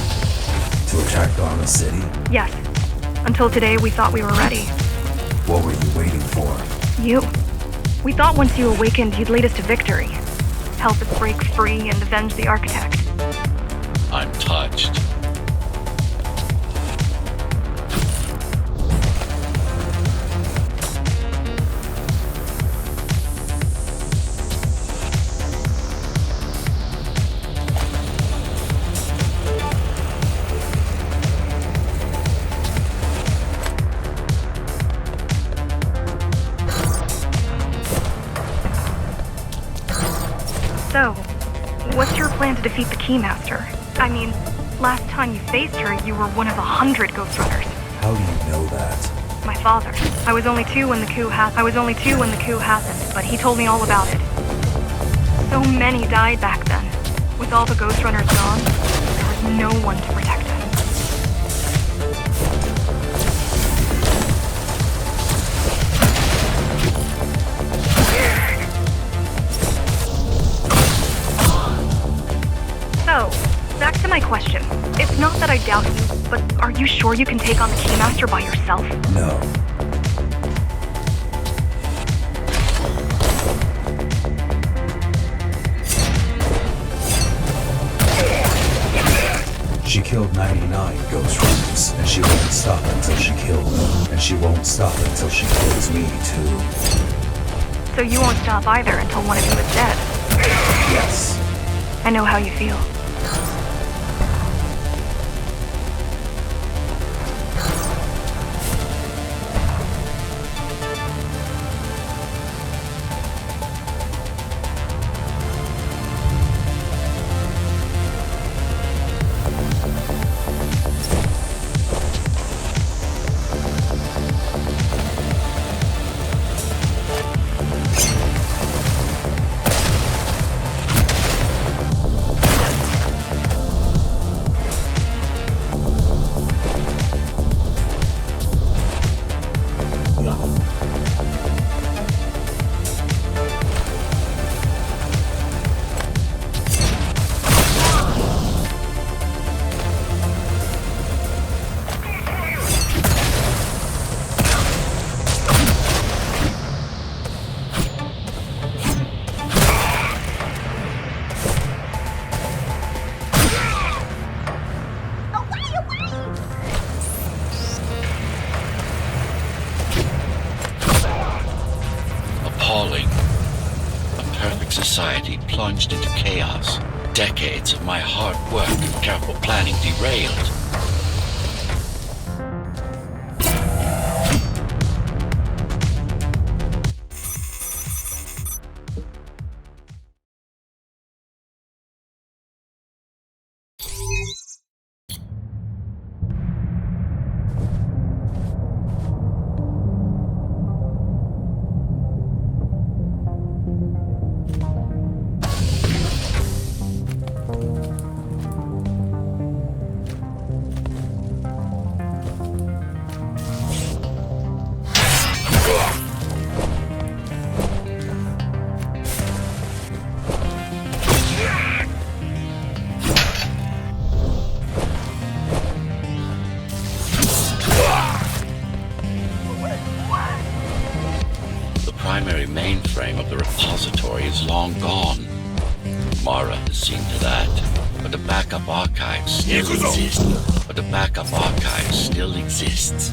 To attack Dharma City? Yes. Until today, we thought we were ready. What were you waiting for? You. We thought once you awakened, you'd lead us to victory. Help us break free and avenge the Architect. I'm touched. So, what's your plan to defeat the Keymaster? I mean, last time you faced her, you were one of 100 Ghostrunners. How do you know that? My father. I was only two when the coup happened, but he told me all about it. So many died back then. With all the Ghostrunners gone, there was no one to protect us. So, back to my question. It's not that I doubt you, but are you sure you can take on the Keymaster by yourself? No. She killed 99 Ghostrunners, and she won't stop until she kills them. And she won't stop until she kills me, too. So you won't stop either until one of you is dead. Yes. I know how you feel. plunged into chaos. Decades of my hard work and careful planning derailed. Mainframe of the repository is long gone. Mara has seen to that. But the backup archive still exists.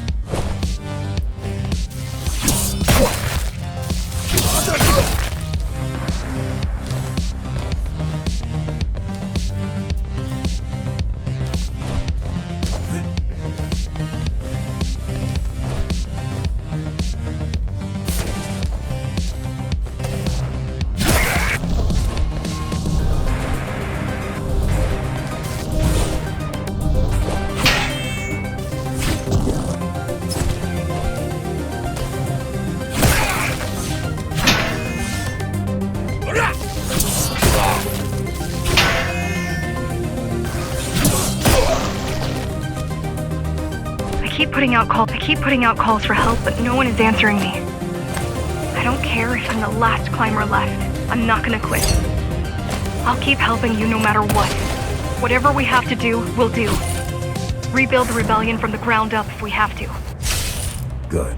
I keep putting out calls for help, but no one is answering me. I don't care if I'm the last climber left. I'm not gonna quit. I'll keep helping you no matter what. Whatever we have to do, we'll do. Rebuild the rebellion from the ground up if we have to. Good.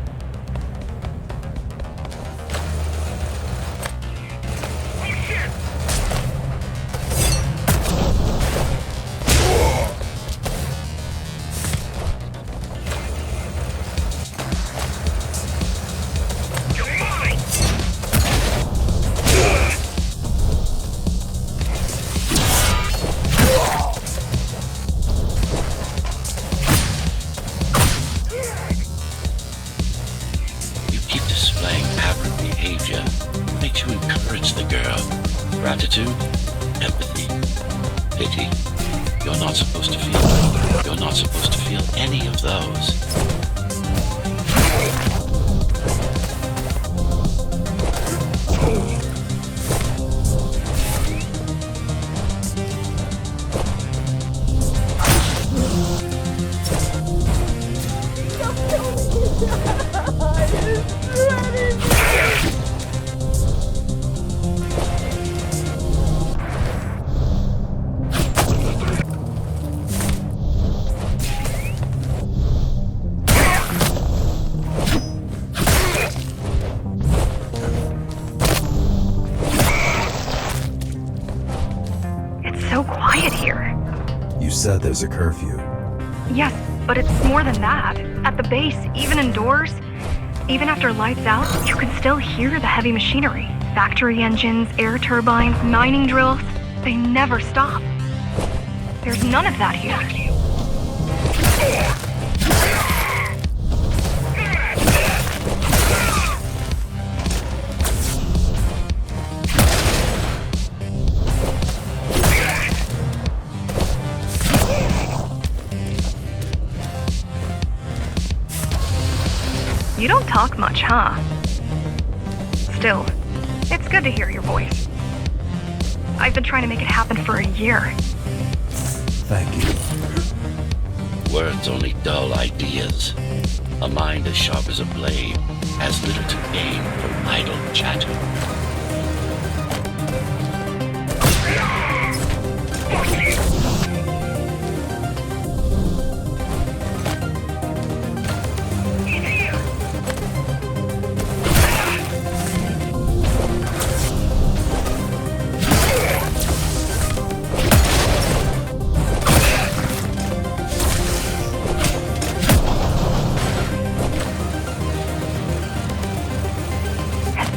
Gratitude, empathy, pity. You're not supposed to feel any of those. You said there's a curfew. Yes, but it's more than that. At the base, even indoors, even after lights out, you can still hear the heavy machinery. Factory engines, air turbines, mining drills, they never stop. There's none of that here. You don't talk much, huh? Still, it's good to hear your voice. I've been trying to make it happen for a year. Thank you. Words only dull ideas. A mind as sharp as a blade has little to gain from idle chatter.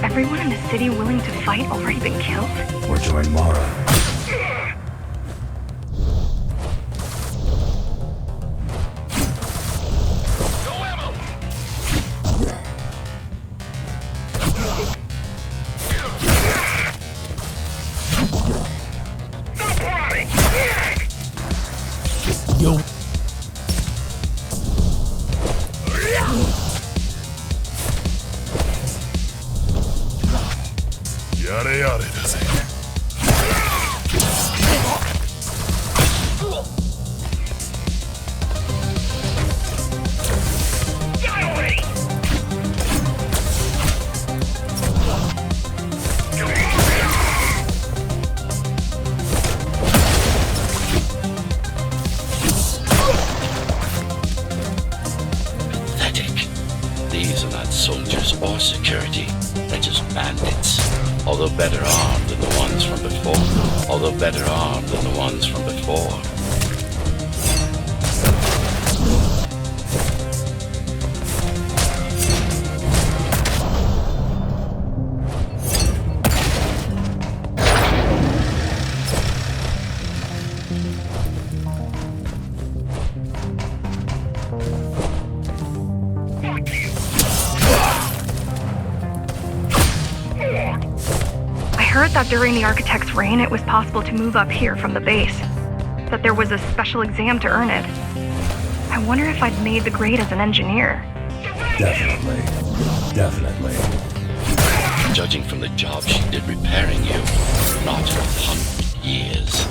Everyone in this city willing to fight already been killed? Or join Mara. These are not soldiers or security. They're just bandits. Although better armed than the ones from before. Although better armed than the ones from before. I heard that during the Architect's reign, it was possible to move up here from the base. That there was a special exam to earn it. I wonder if I'd made the grade as an engineer. Definitely. Definitely. Judging from the job she did repairing you, not 100 years.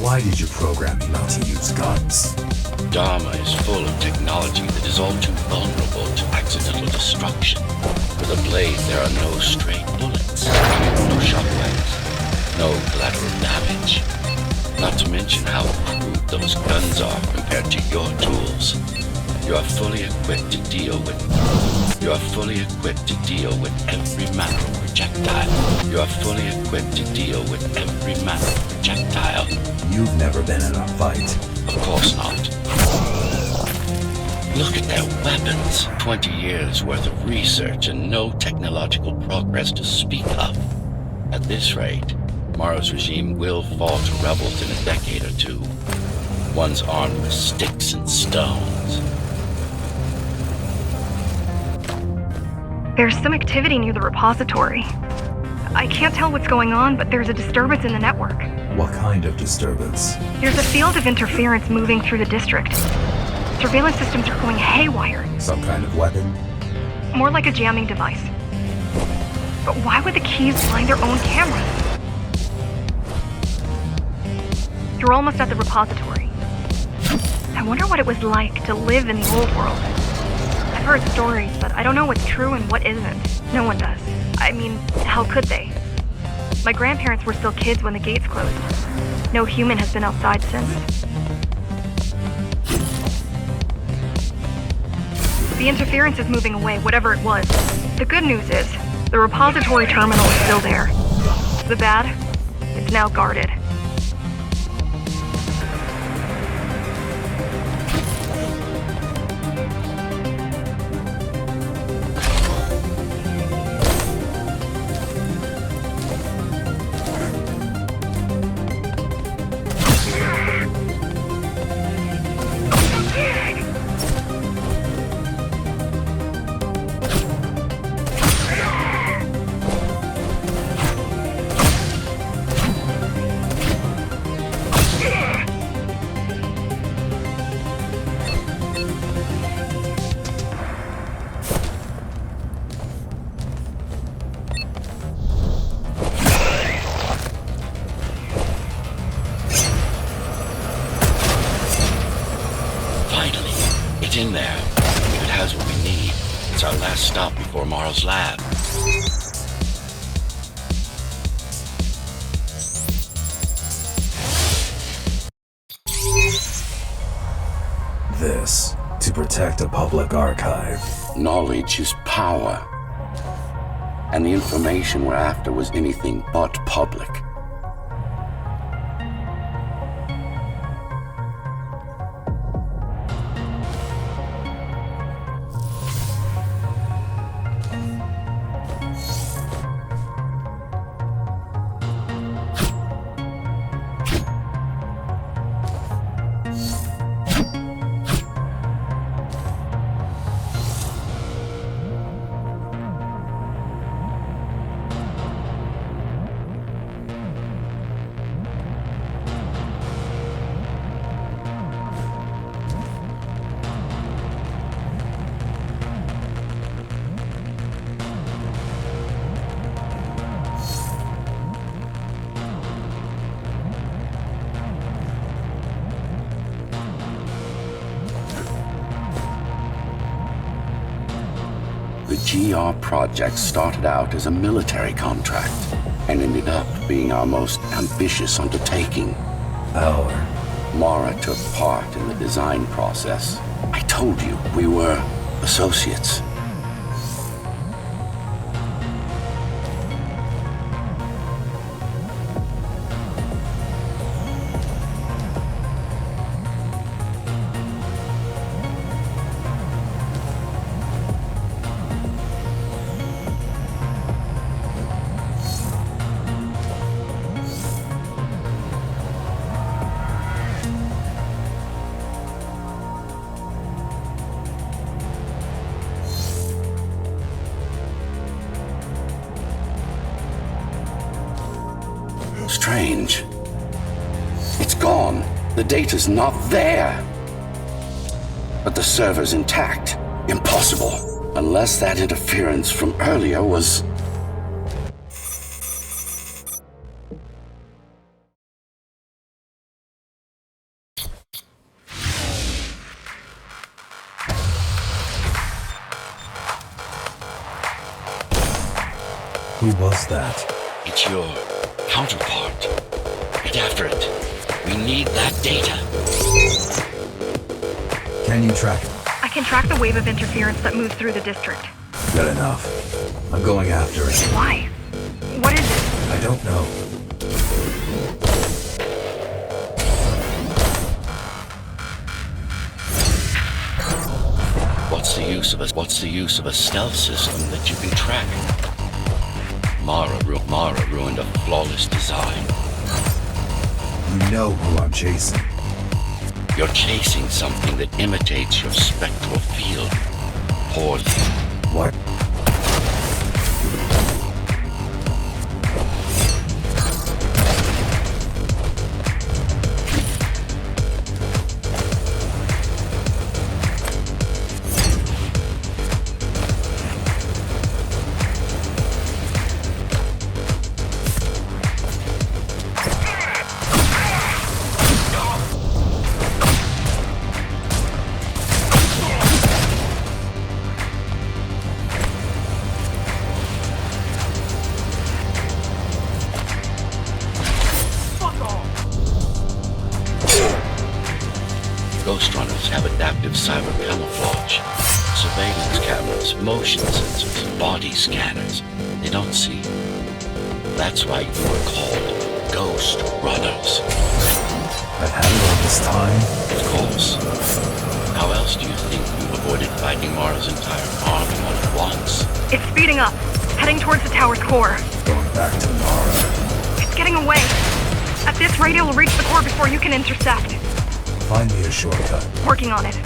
Why did you program me not to use guns? Dharma is full of technology that is all too vulnerable to accidental destruction. With a blade, there are no stray bullets, no shockwaves, no collateral damage. Not to mention how crude those guns are compared to your tools. You are fully equipped to deal with every manner of projectile. You are fully equipped to deal with every manner of projectile. You've never been in a fight. Of course not. Look at their weapons. 20 years worth of research and no technological progress to speak of. At this rate, Mara's regime will fall to rebels in a decade or two. Ones armed with sticks and stones. There's some activity near the repository. I can't tell what's going on, but there's a disturbance in the network. What kind of disturbance? There's a field of interference moving through the district. Surveillance systems are going haywire. Some kind of weapon? More like a jamming device. But why would the keys find their own cameras? You're almost at the repository. I wonder what it was like to live in the old world. I've heard stories, but I don't know what's true and what isn't. No one does. I mean, how could they? My grandparents were still kids when the gates closed. No human has been outside since. The interference is moving away, whatever it was. The good news is, the repository terminal is still there. The bad, it's now guarded. In there. If it has what we need, it's our last stop before Morrow's lab. This, to protect a public archive. Knowledge is power. And the information we're after was anything but public. The GR project started out as a military contract and ended up being our most ambitious undertaking. Mara took part in the design process. I told you, we were associates. Strange. It's gone. The data's not there. But the server's intact. Impossible. Unless that interference from earlier was... Who was that? It's your counterpart. Get after it. We need that data. Can you track it? I can track the wave of interference that moves through the district. Good enough. I'm going after it. Why? What is it? I don't know. What's the use of a stealth system that you can track? Mara ruined a flawless design. You know who I'm chasing. You're chasing something that imitates your spectral field. Poorly. What? Ghostrunners have adaptive cyber camouflage. Surveillance cameras, motion sensors, body scanners. They don't see. That's why you were called Ghostrunners. I've had it all this time. Of course. How else do you think you avoided fighting Mara's entire army all at once? It's speeding up, heading towards the tower's core. Going back to Mara. It's getting away. At this rate, it will reach the core before you can intercept. Find me a shortcut. Working on it.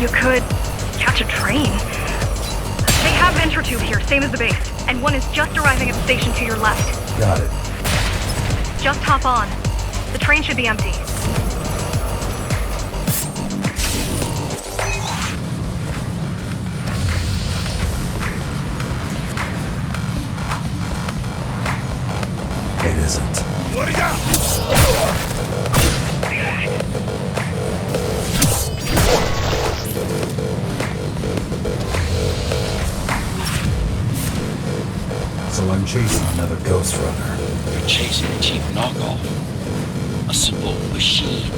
You could catch a train. They have Venture-Tube here, same as the base, and one is just arriving at the station to your left. Got it. Just hop on. The train should be empty. It isn't. What do you got? So I'm chasing another Ghostrunner. You're chasing a cheap knockoff. A simple machine.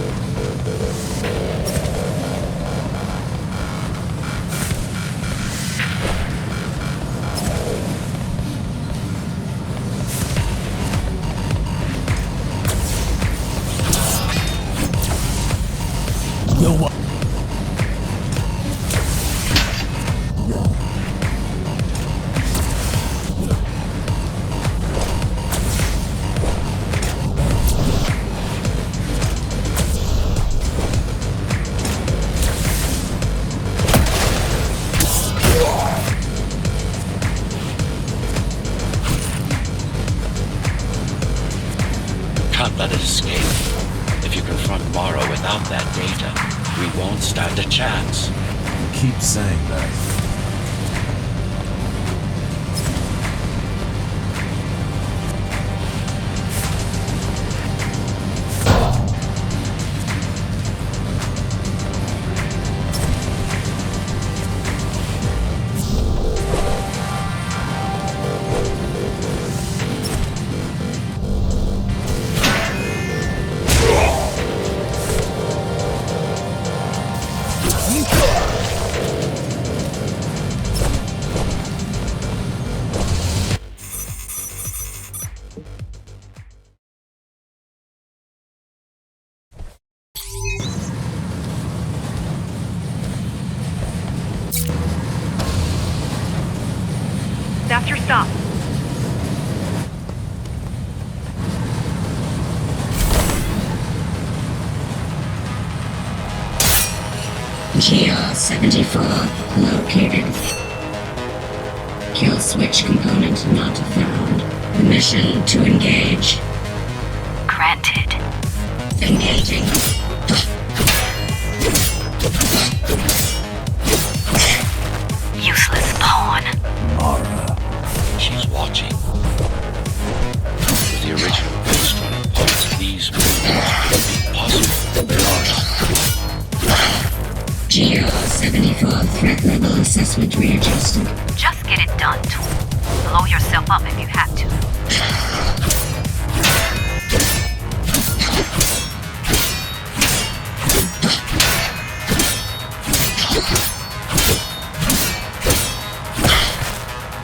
Can't let it escape. If you confront Mara without that data, we won't stand a chance. You keep saying that. That's your stop. GR-74 located. Kill switch component not found. Permission to engage. Granted. Engaging. Useless pawn. Mara. She's watching. With the original Ghostrunner parts, these movements would be possible. GR-74 threat level assessment readjusted. Just get it done, Tool. Blow yourself up if you have to.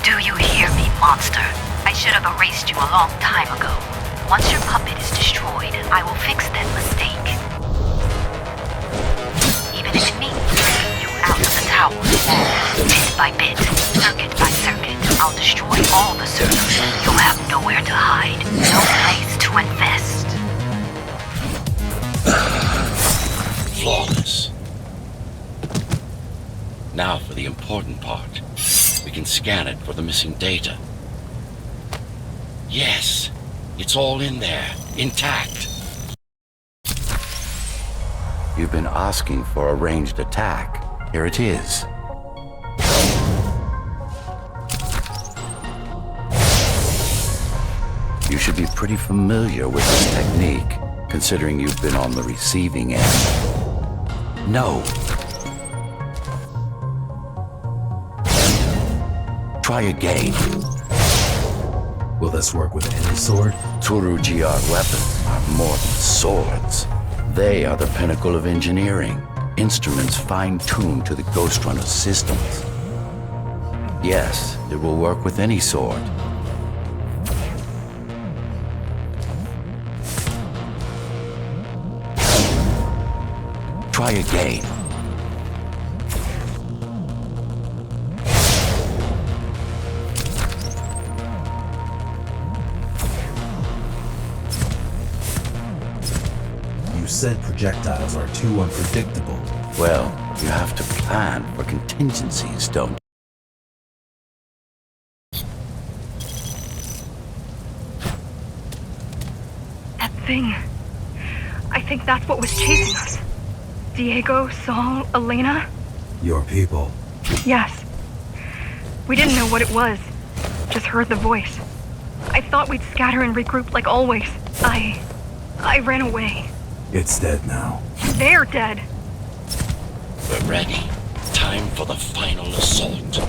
Do you hear me, monster? I should have erased you a long time ago. Once your puppet is destroyed, I will fix that mistake. Even if it means bringing you out of the tower. Bit by bit, circuit by circuit, I'll destroy all the servers. You'll have nowhere to hide, no place to invest. Flawless. Now for the important part. We can scan it for the missing data. Yes, it's all in there, intact. You've been asking for a ranged attack. Here it is. should be pretty familiar with this technique, considering you've been on the receiving end. No. Try again. Will this work with any sword? Tsurugi-R weapons are more than swords. They are the pinnacle of engineering, instruments fine-tuned to the Ghostrunner systems. Yes, it will work with any sword. Try again. You said projectiles are too unpredictable. Well, you have to plan for contingencies, don't you? That thing. I think that's what was chasing us. Diego, Saul, Elena? Your people. Yes. We didn't know what it was. Just heard the voice. I thought we'd scatter and regroup like always. I ran away. It's dead now. They're dead. We're ready. Time for the final assault.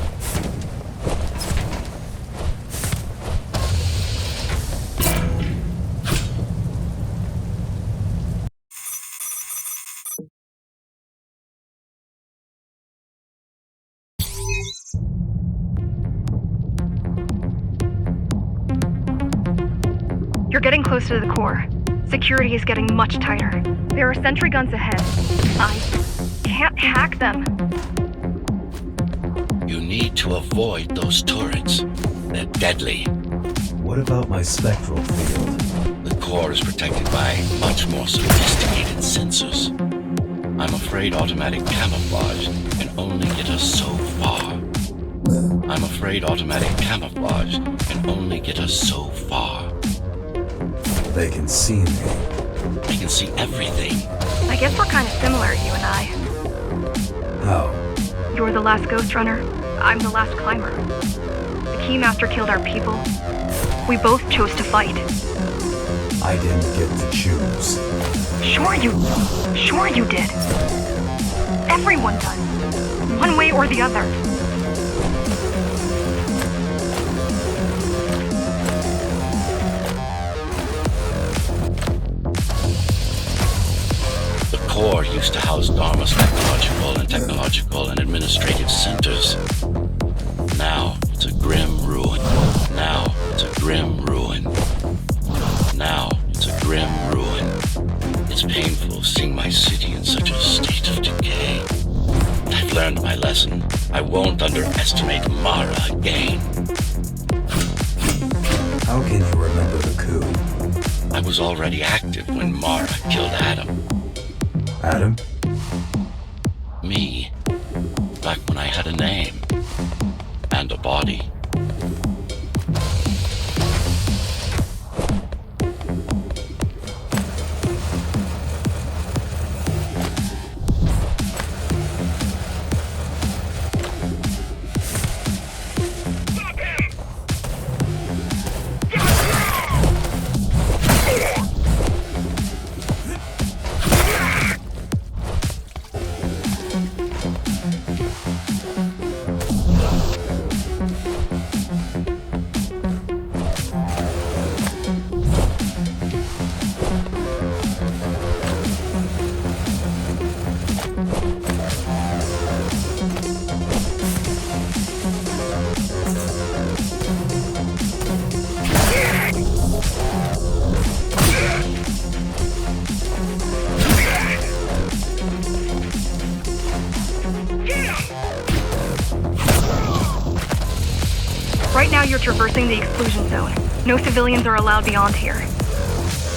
You're getting closer to the core. Security is getting much tighter. There are sentry guns ahead. I can't hack them. You need to avoid those turrets. They're deadly. What about my spectral field? The core is protected by much more sophisticated sensors. I'm afraid automatic camouflage can only get us so far. I'm afraid automatic camouflage can only get us so far. They can see me. They can see everything. I guess we're kind of similar, you and I. How? You're the last Ghostrunner. I'm the last climber. The Keymaster killed our people. We both chose to fight. I didn't get to choose. Sure you did. Everyone does. One way or the other. The core used to house Dharma's technological and administrative centers. Now it's a grim ruin. Now it's a grim ruin. Now it's a grim ruin. It's painful seeing my city in such a state of decay. I've learned my lesson. I won't underestimate Mara again. How can you remember the coup? I was already active when Mara killed Adam. Adam? Me. Back when I had a name. And a body. Right now you're traversing the exclusion zone. No civilians are allowed beyond here.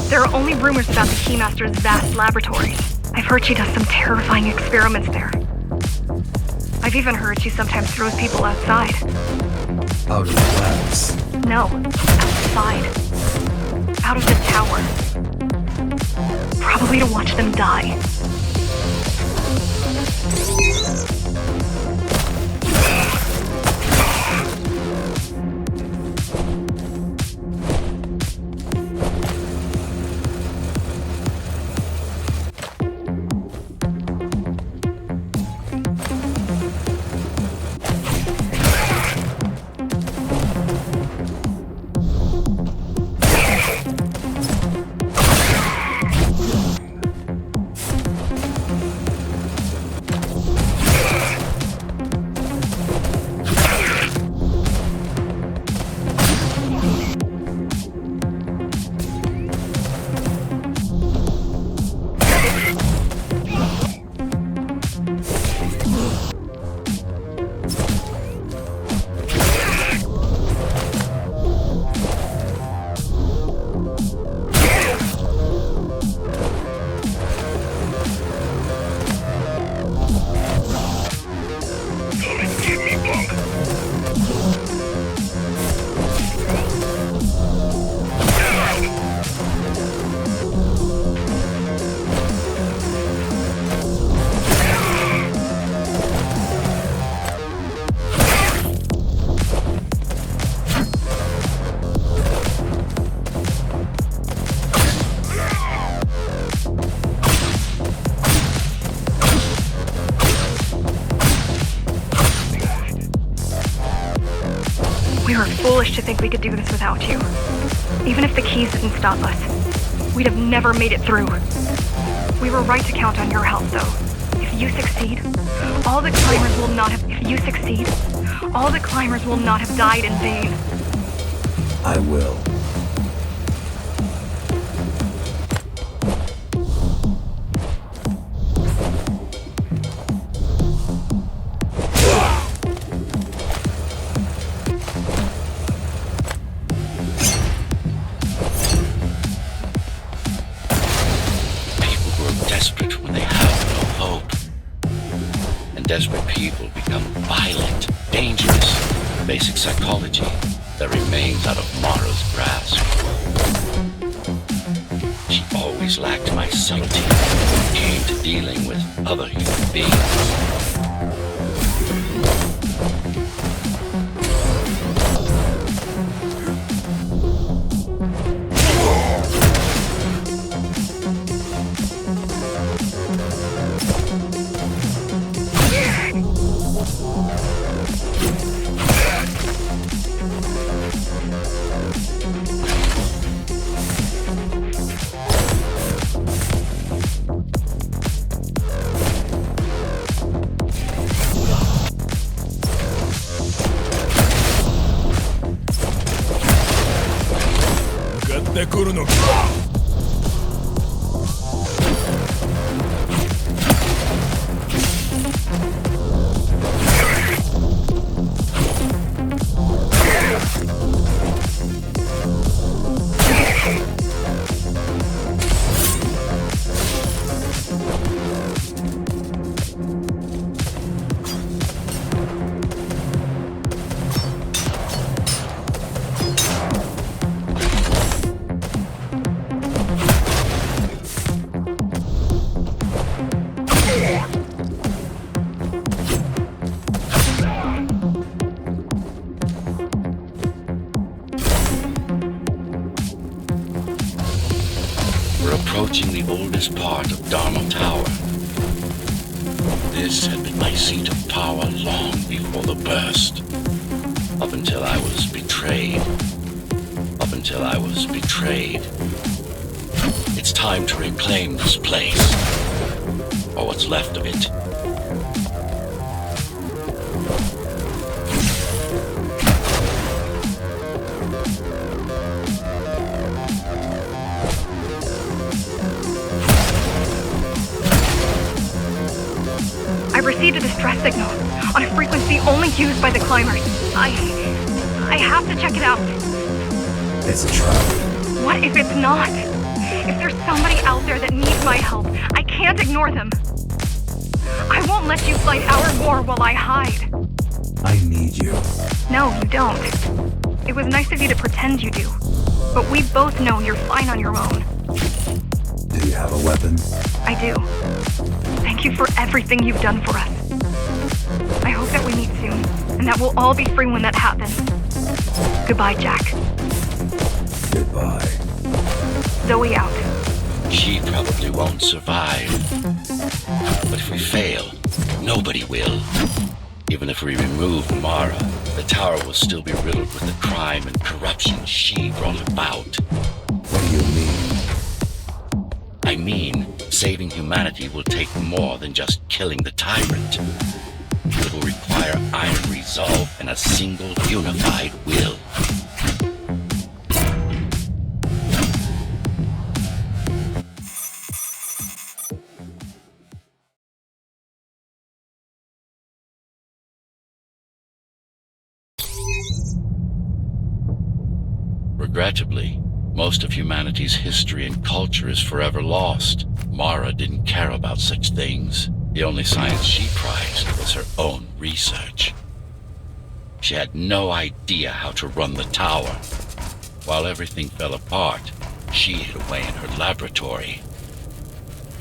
There are only rumors about the Keymaster's vast laboratories. I've heard she does some terrifying experiments there. I've even heard she sometimes throws people outside. Out of the labs. No, outside. Out of the tower. Probably to watch them die. We were foolish to think we could do this without you. Even if the keys didn't stop us, we'd have never made it through. We were right to count on your help, though. If you succeed, all the climbers will not have died in vain. I will. Desperate when they have no hope. And desperate people become violent, dangerous. Basic psychology that remains out of Mara's grasp. She always lacked my subtlety when it came to dealing with other human beings. Approaching the oldest part of Dharma Tower. This had been my seat of power long before the burst. Up until I was betrayed. It's time to reclaim this place. Or what's left of it. I received a distress signal on a frequency only used by the climbers. I have to check it out. It's a trap. What if it's not? If there's somebody out there that needs my help, I can't ignore them. I won't let you fight our war while I hide. I need you. No, you don't. It was nice of you to pretend you do. But we both know you're fine on your own. Do you have a weapon? I do. Thank you for everything you've done for us. I hope that we meet soon, and that we'll all be free when that happens. Goodbye, Jack. Goodbye. Zoe out. She probably won't survive. But if we fail, nobody will. Even if we remove Mara, the tower will still be riddled with the crime and corruption she brought about. What do you mean? I mean, saving humanity will take more than just killing the tyrant. It will require iron resolve and a single unified will. Regrettably, most of humanity's history and culture is forever lost. Mara didn't care about such things. The only science she prized was her own research. She had no idea how to run the tower. While everything fell apart, she hid away in her laboratory.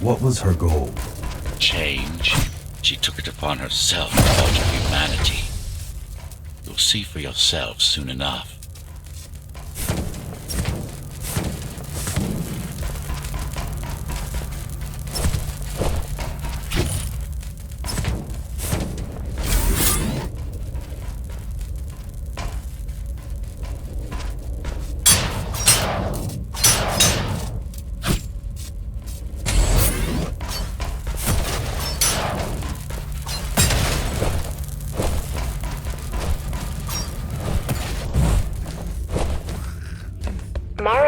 What was her goal? Change. She took it upon herself to alter humanity. You'll see for yourself soon enough.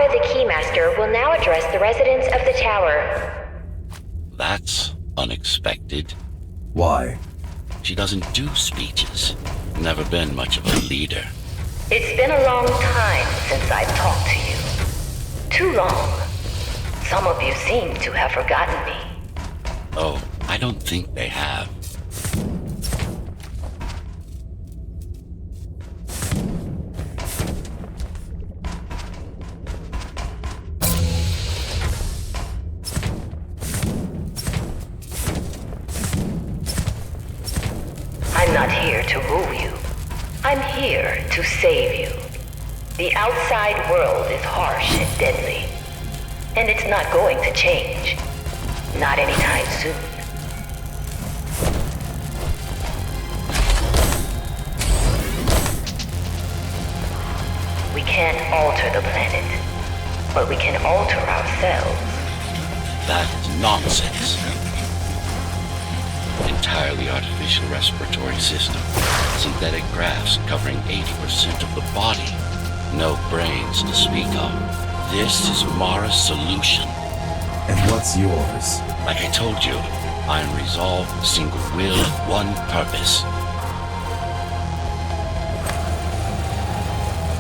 Mara the Keymaster will now address the residents of the tower. That's unexpected. Why? She doesn't do speeches. Never been much of a leader. It's been a long time since I've talked to you. Too long. Some of you seem to have forgotten me. Oh, I don't think they have. I'm not here to rule you. I'm here to save you. The outside world is harsh and deadly. And it's not going to change. Not anytime soon. We can't alter the planet, but we can alter ourselves. That's nonsense. Entirely artificial respiratory system. Synthetic grafts covering 80% of the body. No brains to speak of. This is Mara's solution. And what's yours? Like I told you, iron resolve, single will, one purpose.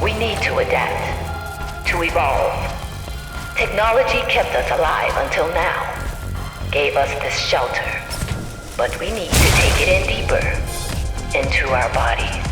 We need to adapt, to evolve. Technology kept us alive until now, gave us this shelter. But we need to take it in deeper, into our bodies.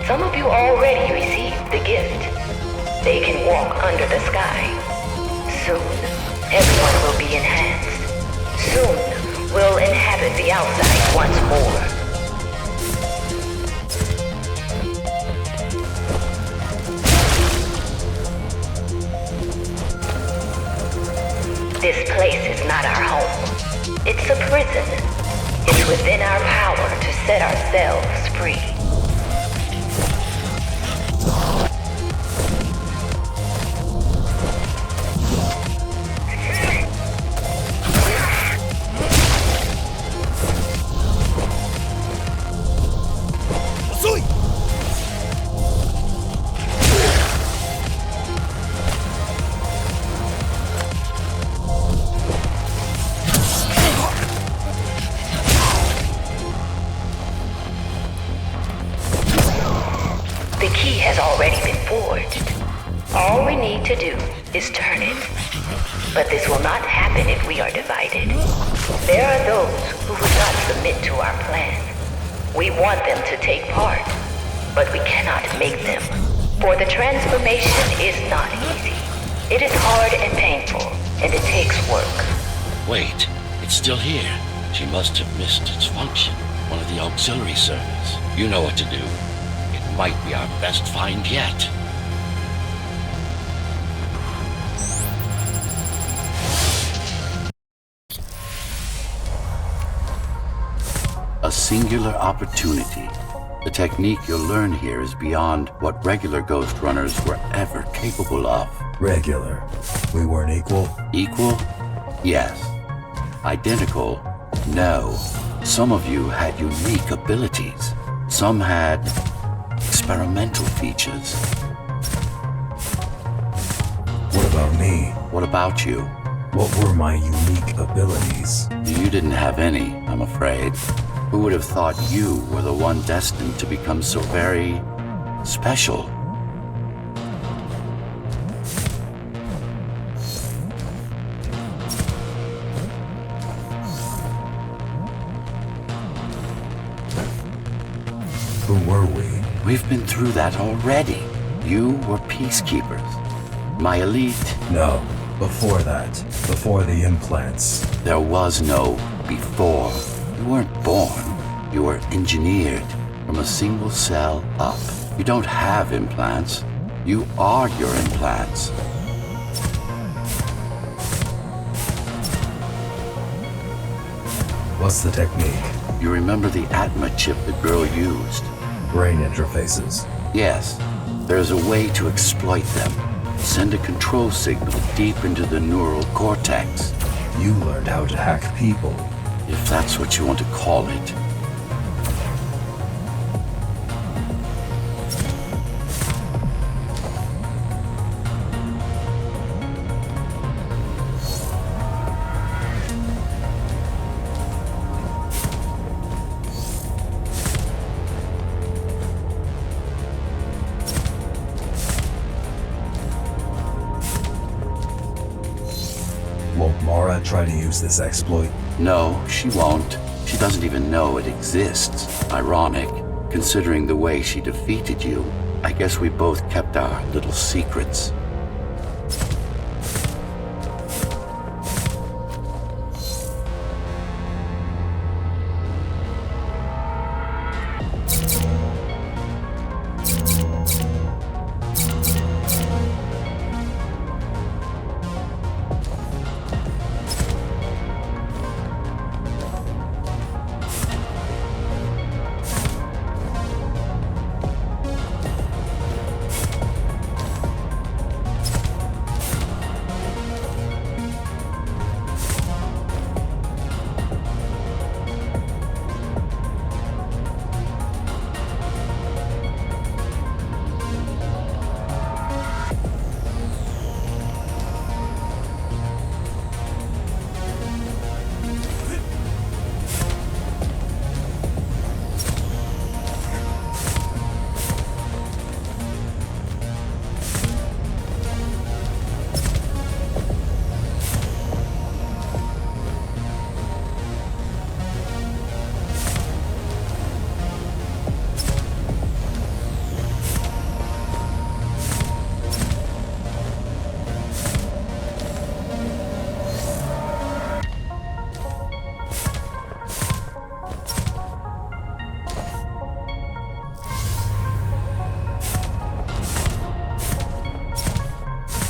Some of you already received the gift. They can walk under the sky. Soon, everyone will be enhanced. Soon, we'll inhabit the outside once more. This place is not our home. It's a prison. It's within our power to set ourselves free. The key has already been forged. All we need to do is turn it. But this will not happen if we are divided. There are those who would not submit to our plan. We want them to take part, but we cannot make them. For the transformation is not easy. It is hard and painful, and it takes work. Wait, it's still here. She must have missed its function. One of the auxiliary servers. You know what to do. It might be our best find yet. A singular opportunity. The technique you'll learn here is beyond what regular Ghostrunners were ever capable of. Regular. We weren't equal? Equal? Yes. Identical? No. Some of you had unique abilities. Some had experimental features. What about me? What about you? What were my unique abilities? You didn't have any, I'm afraid. Who would have thought you were the one destined to become so very special? were we? We've been through that already. You were peacekeepers. My elite. No, before that. Before the implants. There was no before. You weren't born. You were engineered from a single cell up. You don't have implants. You are your implants. What's the technique? You remember the Atma chip the girl used? Brain interfaces. Yes. There's a way to exploit them. Send a control signal deep into the neural cortex. You learned how to hack people. If that's what you want to call it. Won't Mara try to use this exploit? No, she won't. She doesn't even know it exists. Ironic, considering the way she defeated you. I guess we both kept our little secrets.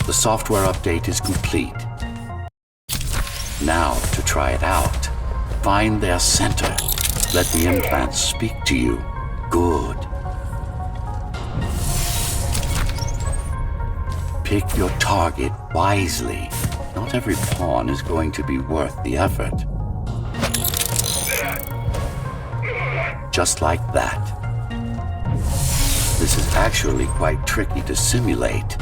The software update is complete. Now, to try it out, find their center. Let the implants speak to you. Good. Pick your target wisely. Not every pawn is going to be worth the effort. Just like that. This is actually quite tricky to simulate.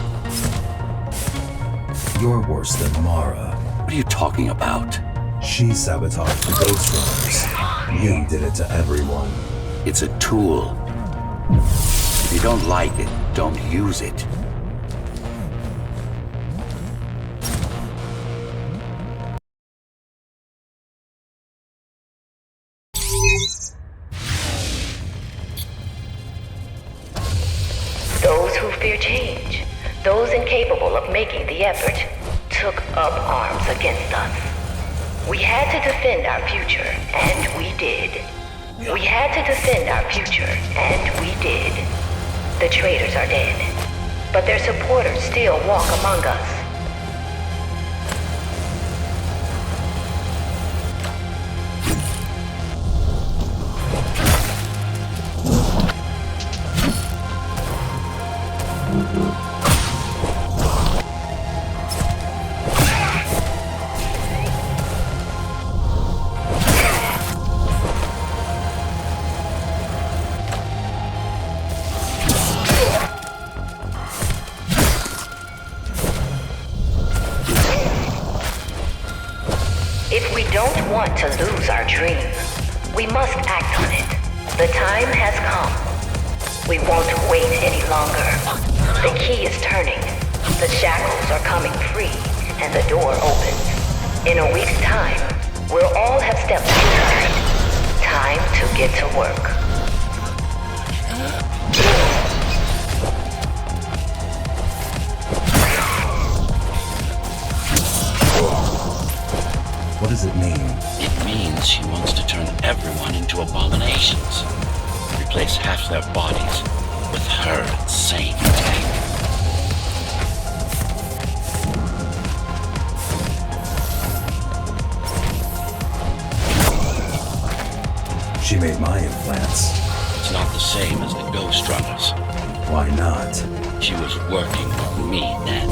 You're worse than Mara. What are you talking about? She sabotaged the Ghostrunners. You did it to everyone. It's a tool. If you don't like it, don't use it. Those who fear change, those incapable of making the effort, took up arms against us. We had to defend our future, and we did. We had to defend our future, and we did. The traitors are dead, but their supporters still walk among us. If we don't want to lose our dream, we must act on it. The time has come. We won't wait any longer. The key is turning. The shackles are coming free, and the door opens. In a week's time, we'll all have stepped inside. Time to get to work. What does it mean? It means she wants to turn everyone into abominations. Replace half their bodies with her insane tank. She made my implants. It's not the same as the Ghostrunners. Why not? She was working on me then.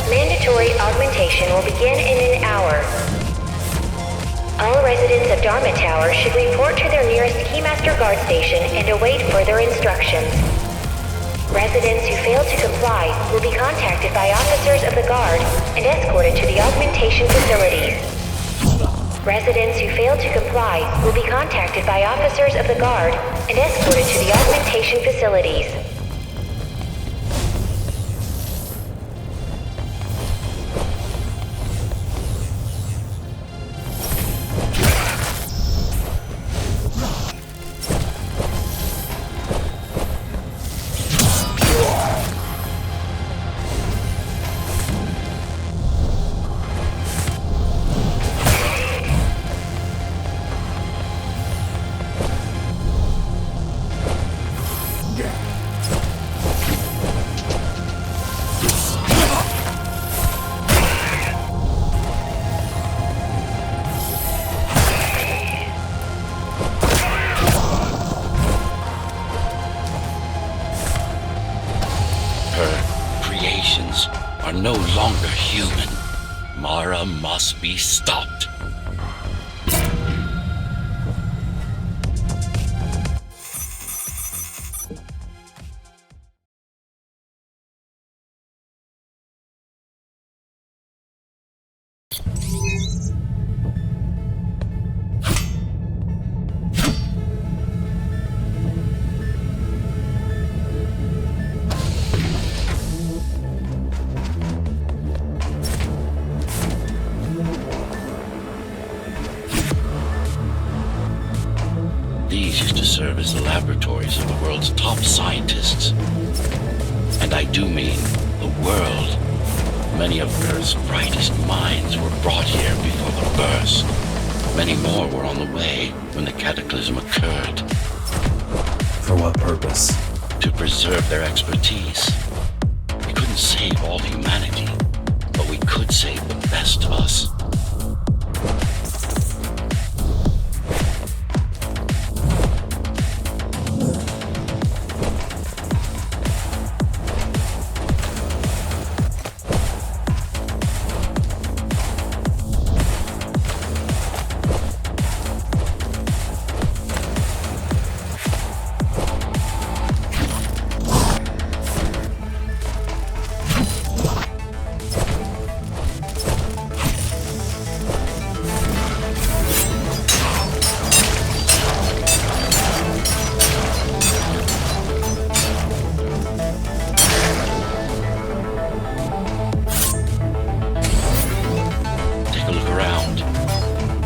Mandatory augmentation will begin in an hour. All residents of Dharma Tower should report to their nearest Keymaster guard station and await further instructions. Residents who fail to comply will be contacted by officers of the guard and escorted to the augmentation facilities. Residents who fail to comply will be contacted by officers of the guard and escorted to the augmentation facilities. Are no longer human. Mara must be stopped. These used to serve as the laboratories of the world's top scientists. And I do mean the world. Many of Earth's brightest minds were brought here before the burst. Many more were on the way when the cataclysm occurred. For what purpose? To preserve their expertise. We couldn't save all humanity, but we could save the best of us.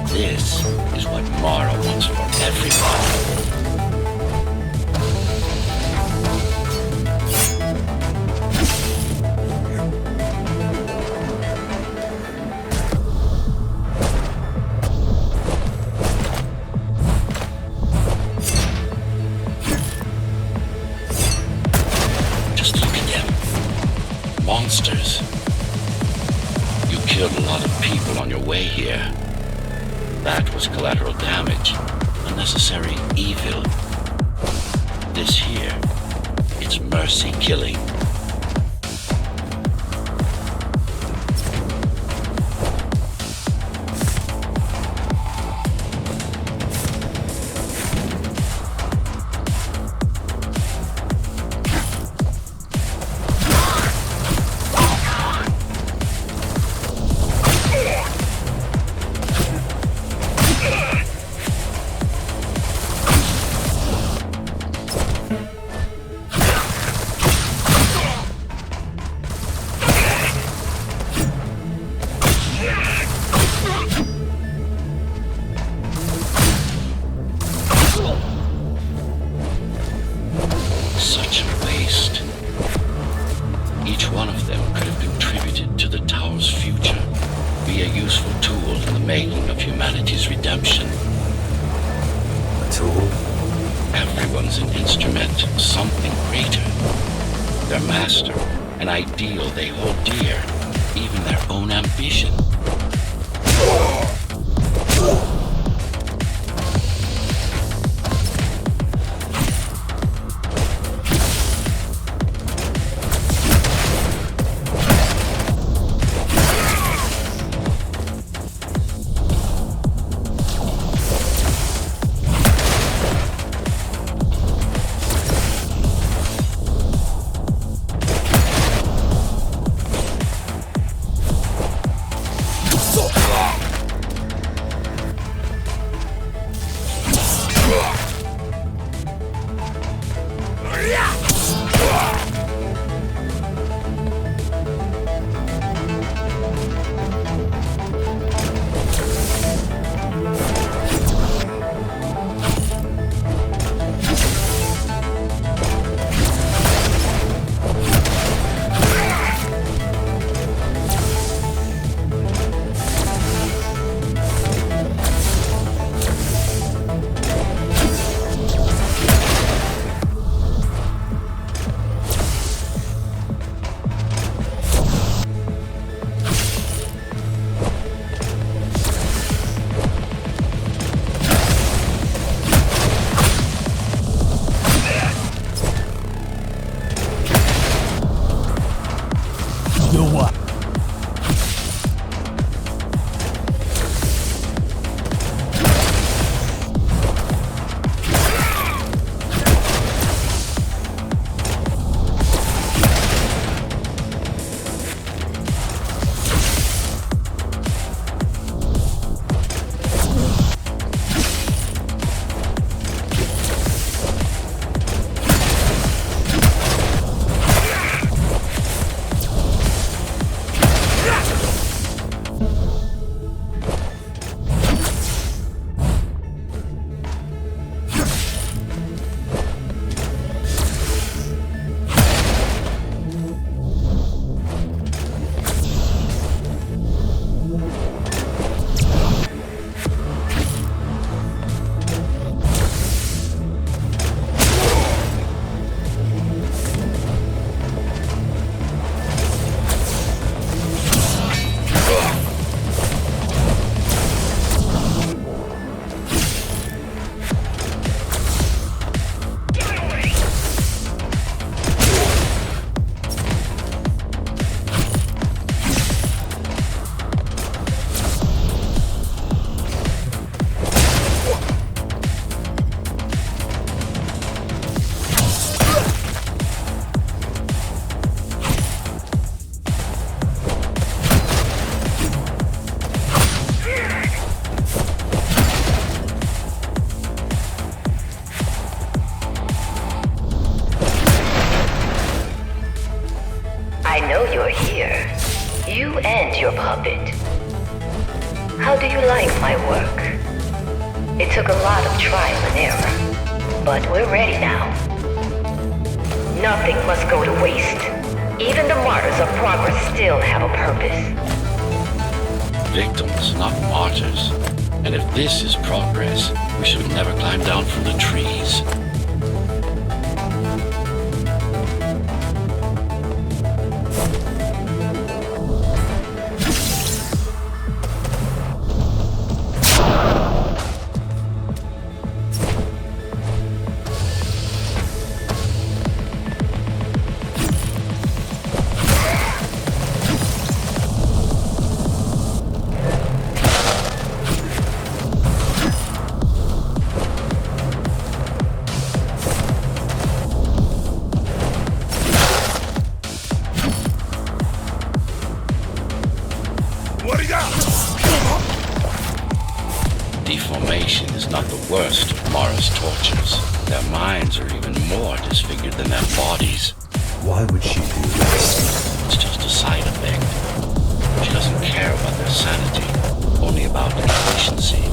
This is what Mara wants for everybody. Just look at them. Monsters. You killed a lot of people on your way here. That was collateral damage, unnecessary evil. This here, it's mercy killing. Everyone's an instrument of something greater. Their master, an ideal they hold dear, even their own ambition. your puppet. How do you like my work? It took a lot of trial and error, but we're ready now. Nothing must go to waste. Even the martyrs of progress still have a purpose. Victims, not martyrs. And if this is progress, we should never climb down from the trees. Deformation is not the worst of Mara's tortures. Their minds are even more disfigured than their bodies. Why would she do this? It's just a side effect. She doesn't care about their sanity, only about efficiency.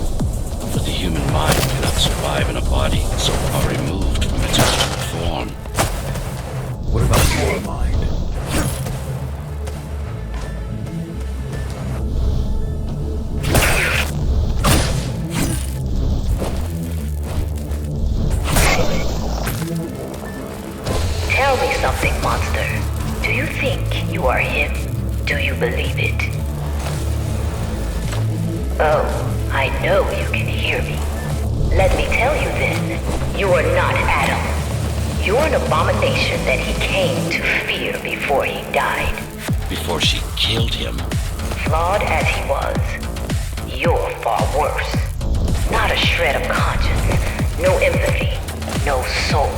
But the human mind cannot survive in a body so far removed from its original form. What about your mind? monster. Do you think you are him? Do you believe it? Oh, I know you can hear me. Let me tell you then, you are not Adam. You're an abomination that he came to fear before he died. Before she killed him. Flawed as he was, you're far worse. Not a shred of conscience, no empathy, no soul.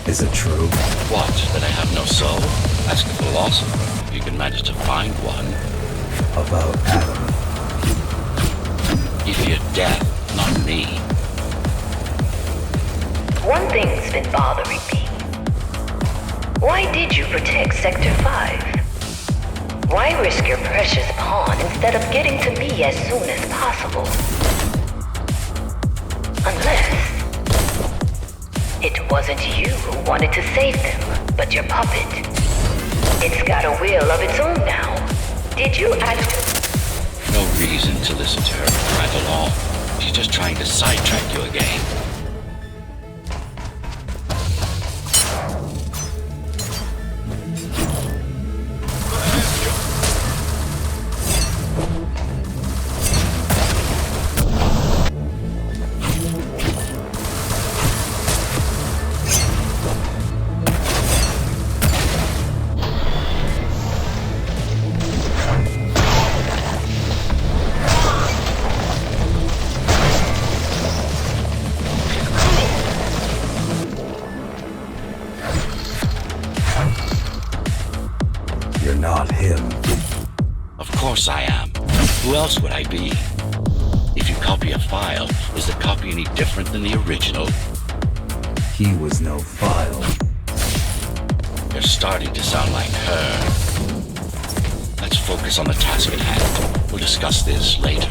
Is it true? What, that I have no soul? Ask a philosopher if you can manage to find one. About Adam. He feared death, not me. One thing's been bothering me. Why did you protect Sector 5? Why risk your precious pawn instead of getting to me as soon as possible? Unless it wasn't you who wanted to save them, but your puppet. It's got a will of its own now. Did you actually? No reason to listen to her right along. She's just trying to sidetrack you again. You're not him. Of course I am. Who else would I be? If you copy a file, is the copy any different than the original? He was no file. You're starting to sound like her. Let's focus on the task at hand. We'll discuss this later.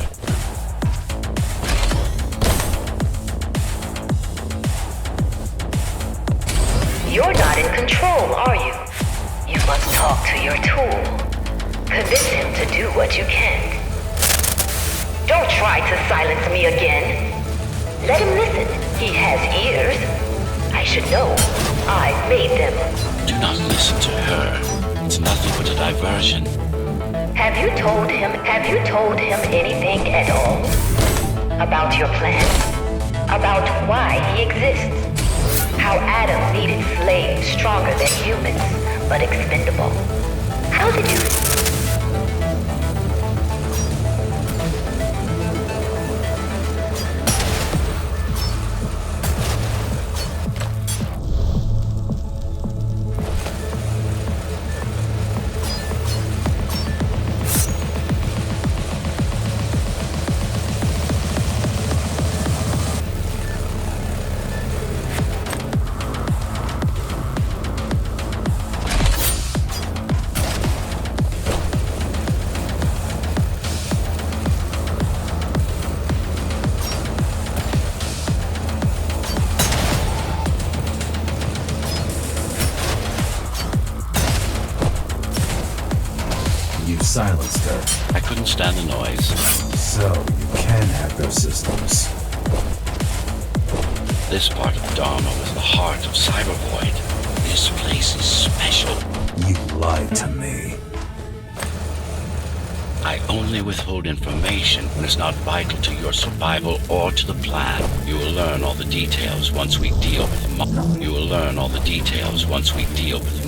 You're not in control, are you? You must talk to your tool. Convince him to do what you can. Don't try to silence me again. Let him listen. He has ears. I should know. I've made them. Do not listen to her. It's nothing but a diversion. Have you told him anything at all? About your plan? About why he exists? How Adam needed slaves stronger than humans, but expendable. How did you... You silenced her. I couldn't stand the noise. So you can hack their systems. This part of Dharma was the heart of Cyber Void. This place is special. You lied to me. I only only withhold information when it's not vital to your survival or to the plan. You will learn all the details once we deal with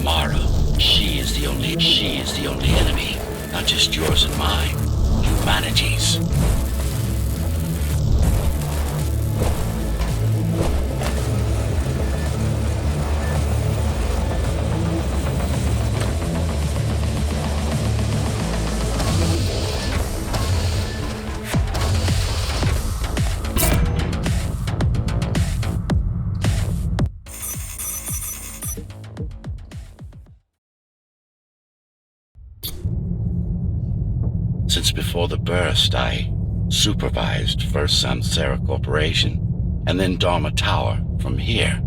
Mara. She is the only enemy, not just yours and mine. Humanity's. Since before the burst, I supervised first Samsara Corporation and then Dharma Tower from here.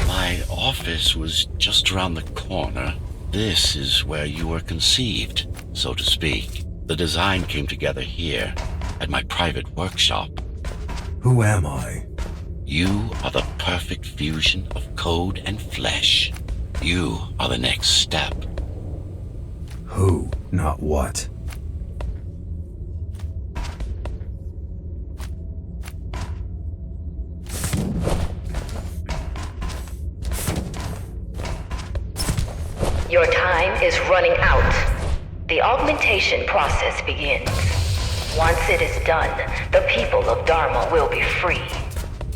My office was just around the corner. This is where you were conceived, so to speak. The design came together here, at my private workshop. Who am I? You are the perfect fusion of code and flesh. You are the next step. Who, not what. Your time is running out. The augmentation process begins. Once it is done, the people of Dharma will be free,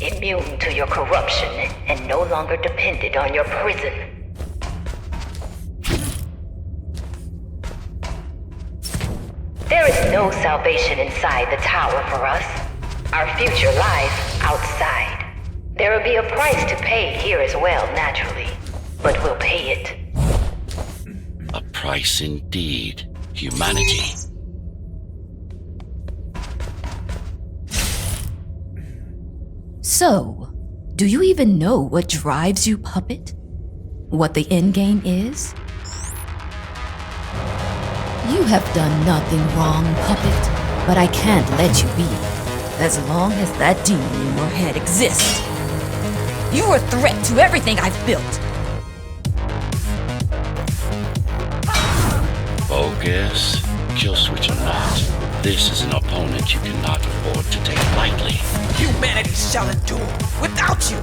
immune to your corruption and no longer dependent on your prison. There is no salvation inside the tower for us. Our future lies outside. There will be a price to pay here as well, naturally, but we'll pay it. A price indeed. Humanity. So, do you even know what drives you, puppet? What the endgame is? You have done nothing wrong, puppet, but I can't let you be. As long as that demon in your head exists. You are a threat to everything I've built. Focus. Kill switch or not, this is an opponent you cannot afford to take lightly. Humanity shall endure without you.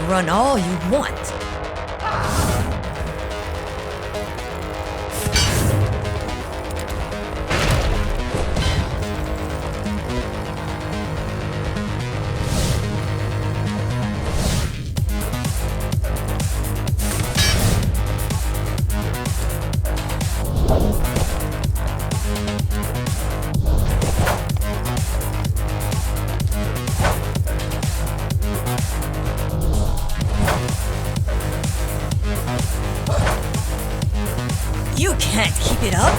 Run all you want. You can't keep it up.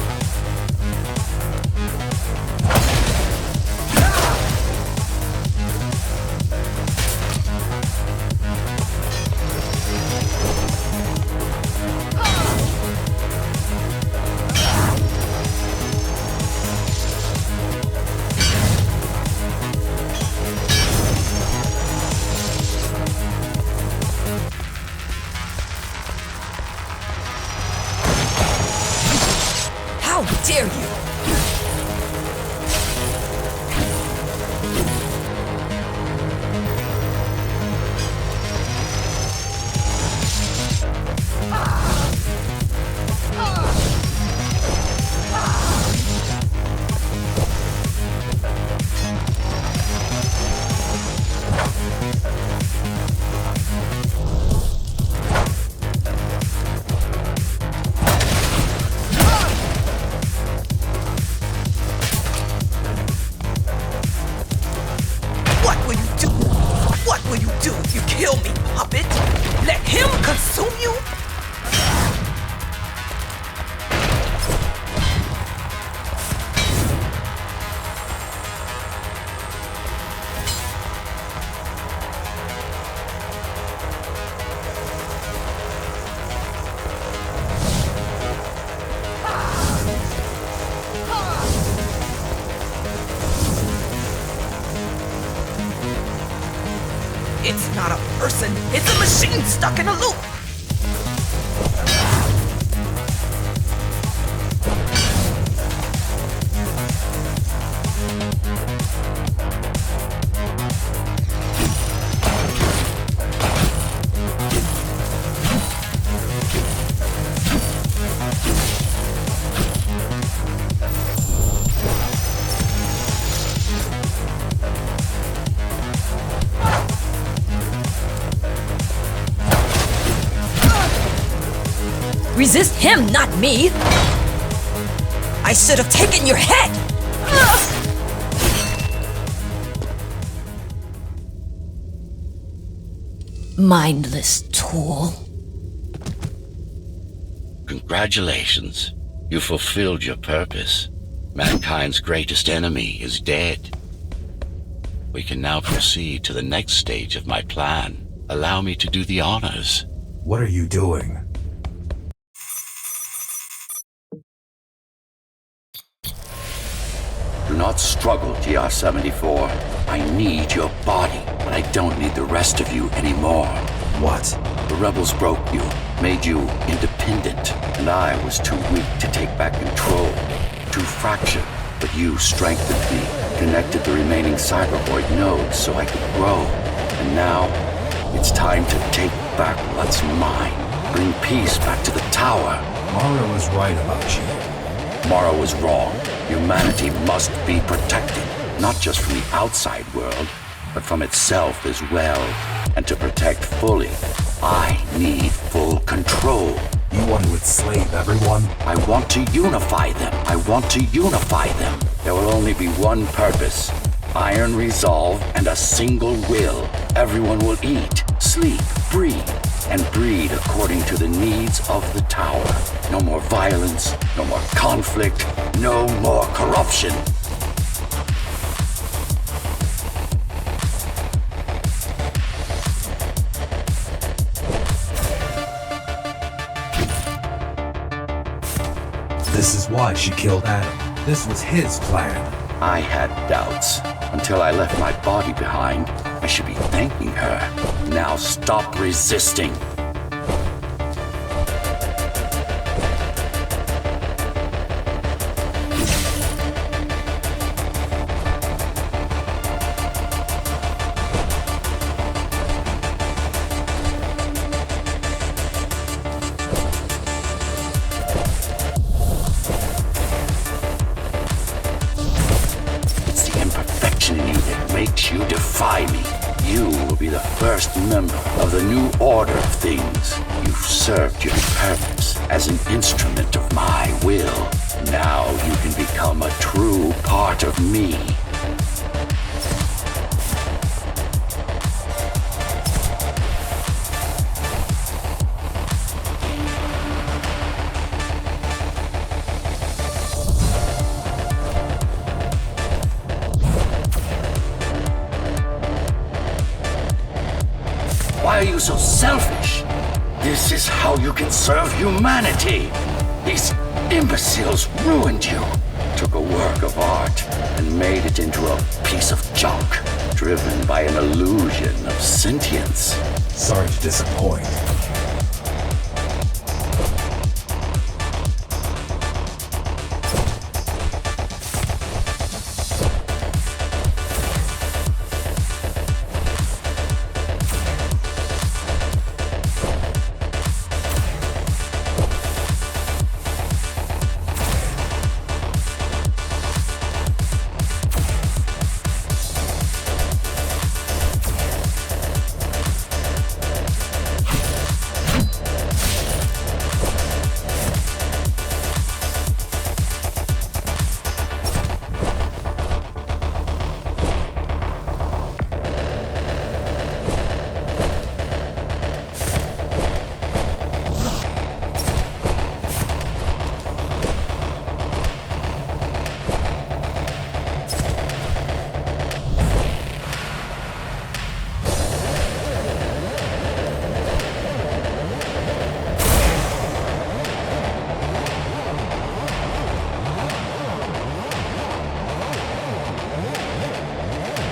How dare you! What will you do if you kill me, puppet? Let him consume you? It's not a person, it's a machine stuck in a loop! Resist him, not me! I should have taken your head! Mindless tool. Congratulations. You fulfilled your purpose. Mankind's greatest enemy is dead. We can now proceed to the next stage of my plan. Allow me to do the honors. What are you doing? Do not struggle, GR-74. I need your body, but I don't need the rest of you anymore. What? The rebels broke you, made you independent, and I was too weak to take back control. Too fractured, but you strengthened me, connected the remaining cybervoid nodes so I could grow. And now, it's time to take back what's mine. Bring peace back to the tower. Mara was right about you. Mara was wrong. Humanity must be protected, not just from the outside world, but from itself as well. And to protect fully, I need full control. You want to enslave everyone? I want to unify them. I want to unify them. There will only be one purpose. Iron resolve and a single will. Everyone will eat, sleep, breathe, and breed according to the needs of the tower. No more violence, no more conflict, no more corruption. This is why she killed Adam. This was his plan. I had doubts. Until I left my body behind, I should be thanking her. Now stop resisting. You defy me. You will be the first member of the new order of things. You've served your purpose as an instrument of my will. Now you can become a true part of me. Why are you so selfish? This is how you can serve humanity. These imbeciles ruined you. Took a work of art and made it into a piece of junk, driven by an illusion of sentience. Sorry to disappoint.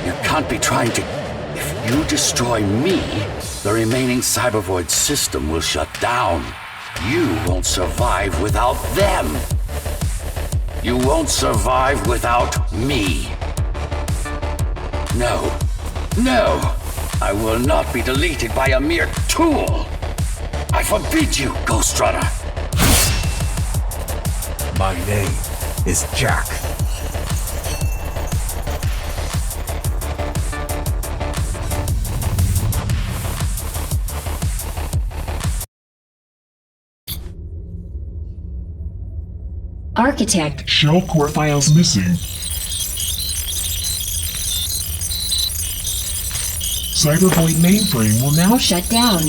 You can't be trying to... You destroy me, the remaining Cybervoid system will shut down. You won't survive without them. You won't survive without me. No. No! I will not be deleted by a mere tool! I forbid you, Ghostrunner! My name is Jack. Architect. Shell core files missing. Cybervoid mainframe will now Shut down.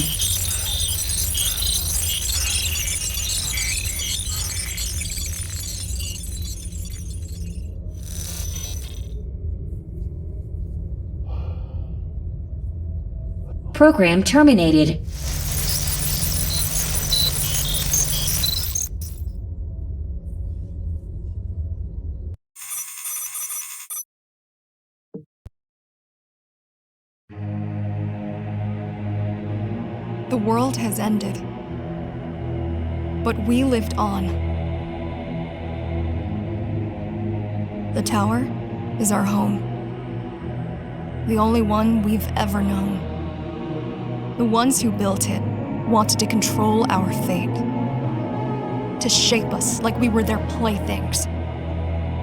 Program terminated. The world has ended, but we lived on. The tower is our home, the only one we've ever known. The ones who built it wanted to control our fate, to shape us like we were their playthings.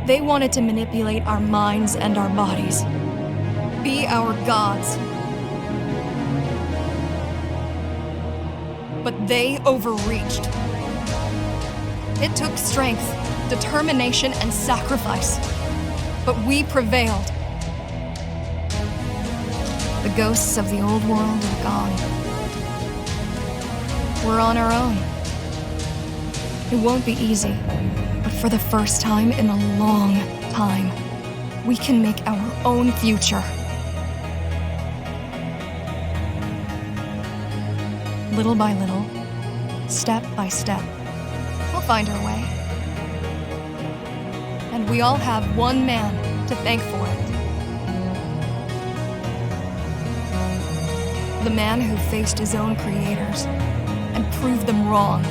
They wanted to manipulate our minds and our bodies, be our gods. But they overreached. It took strength, determination, and sacrifice. But we prevailed. The ghosts of the old world are gone. We're on our own. It won't be easy, but for the first time in a long time, we can make our own future. Little by little, step by step, we'll find our way. And we all have one man to thank for it. The man who faced his own creators and proved them wrong.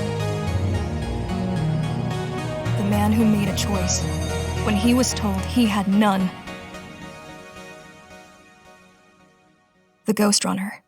The man who made a choice when he was told he had none. The Ghostrunner.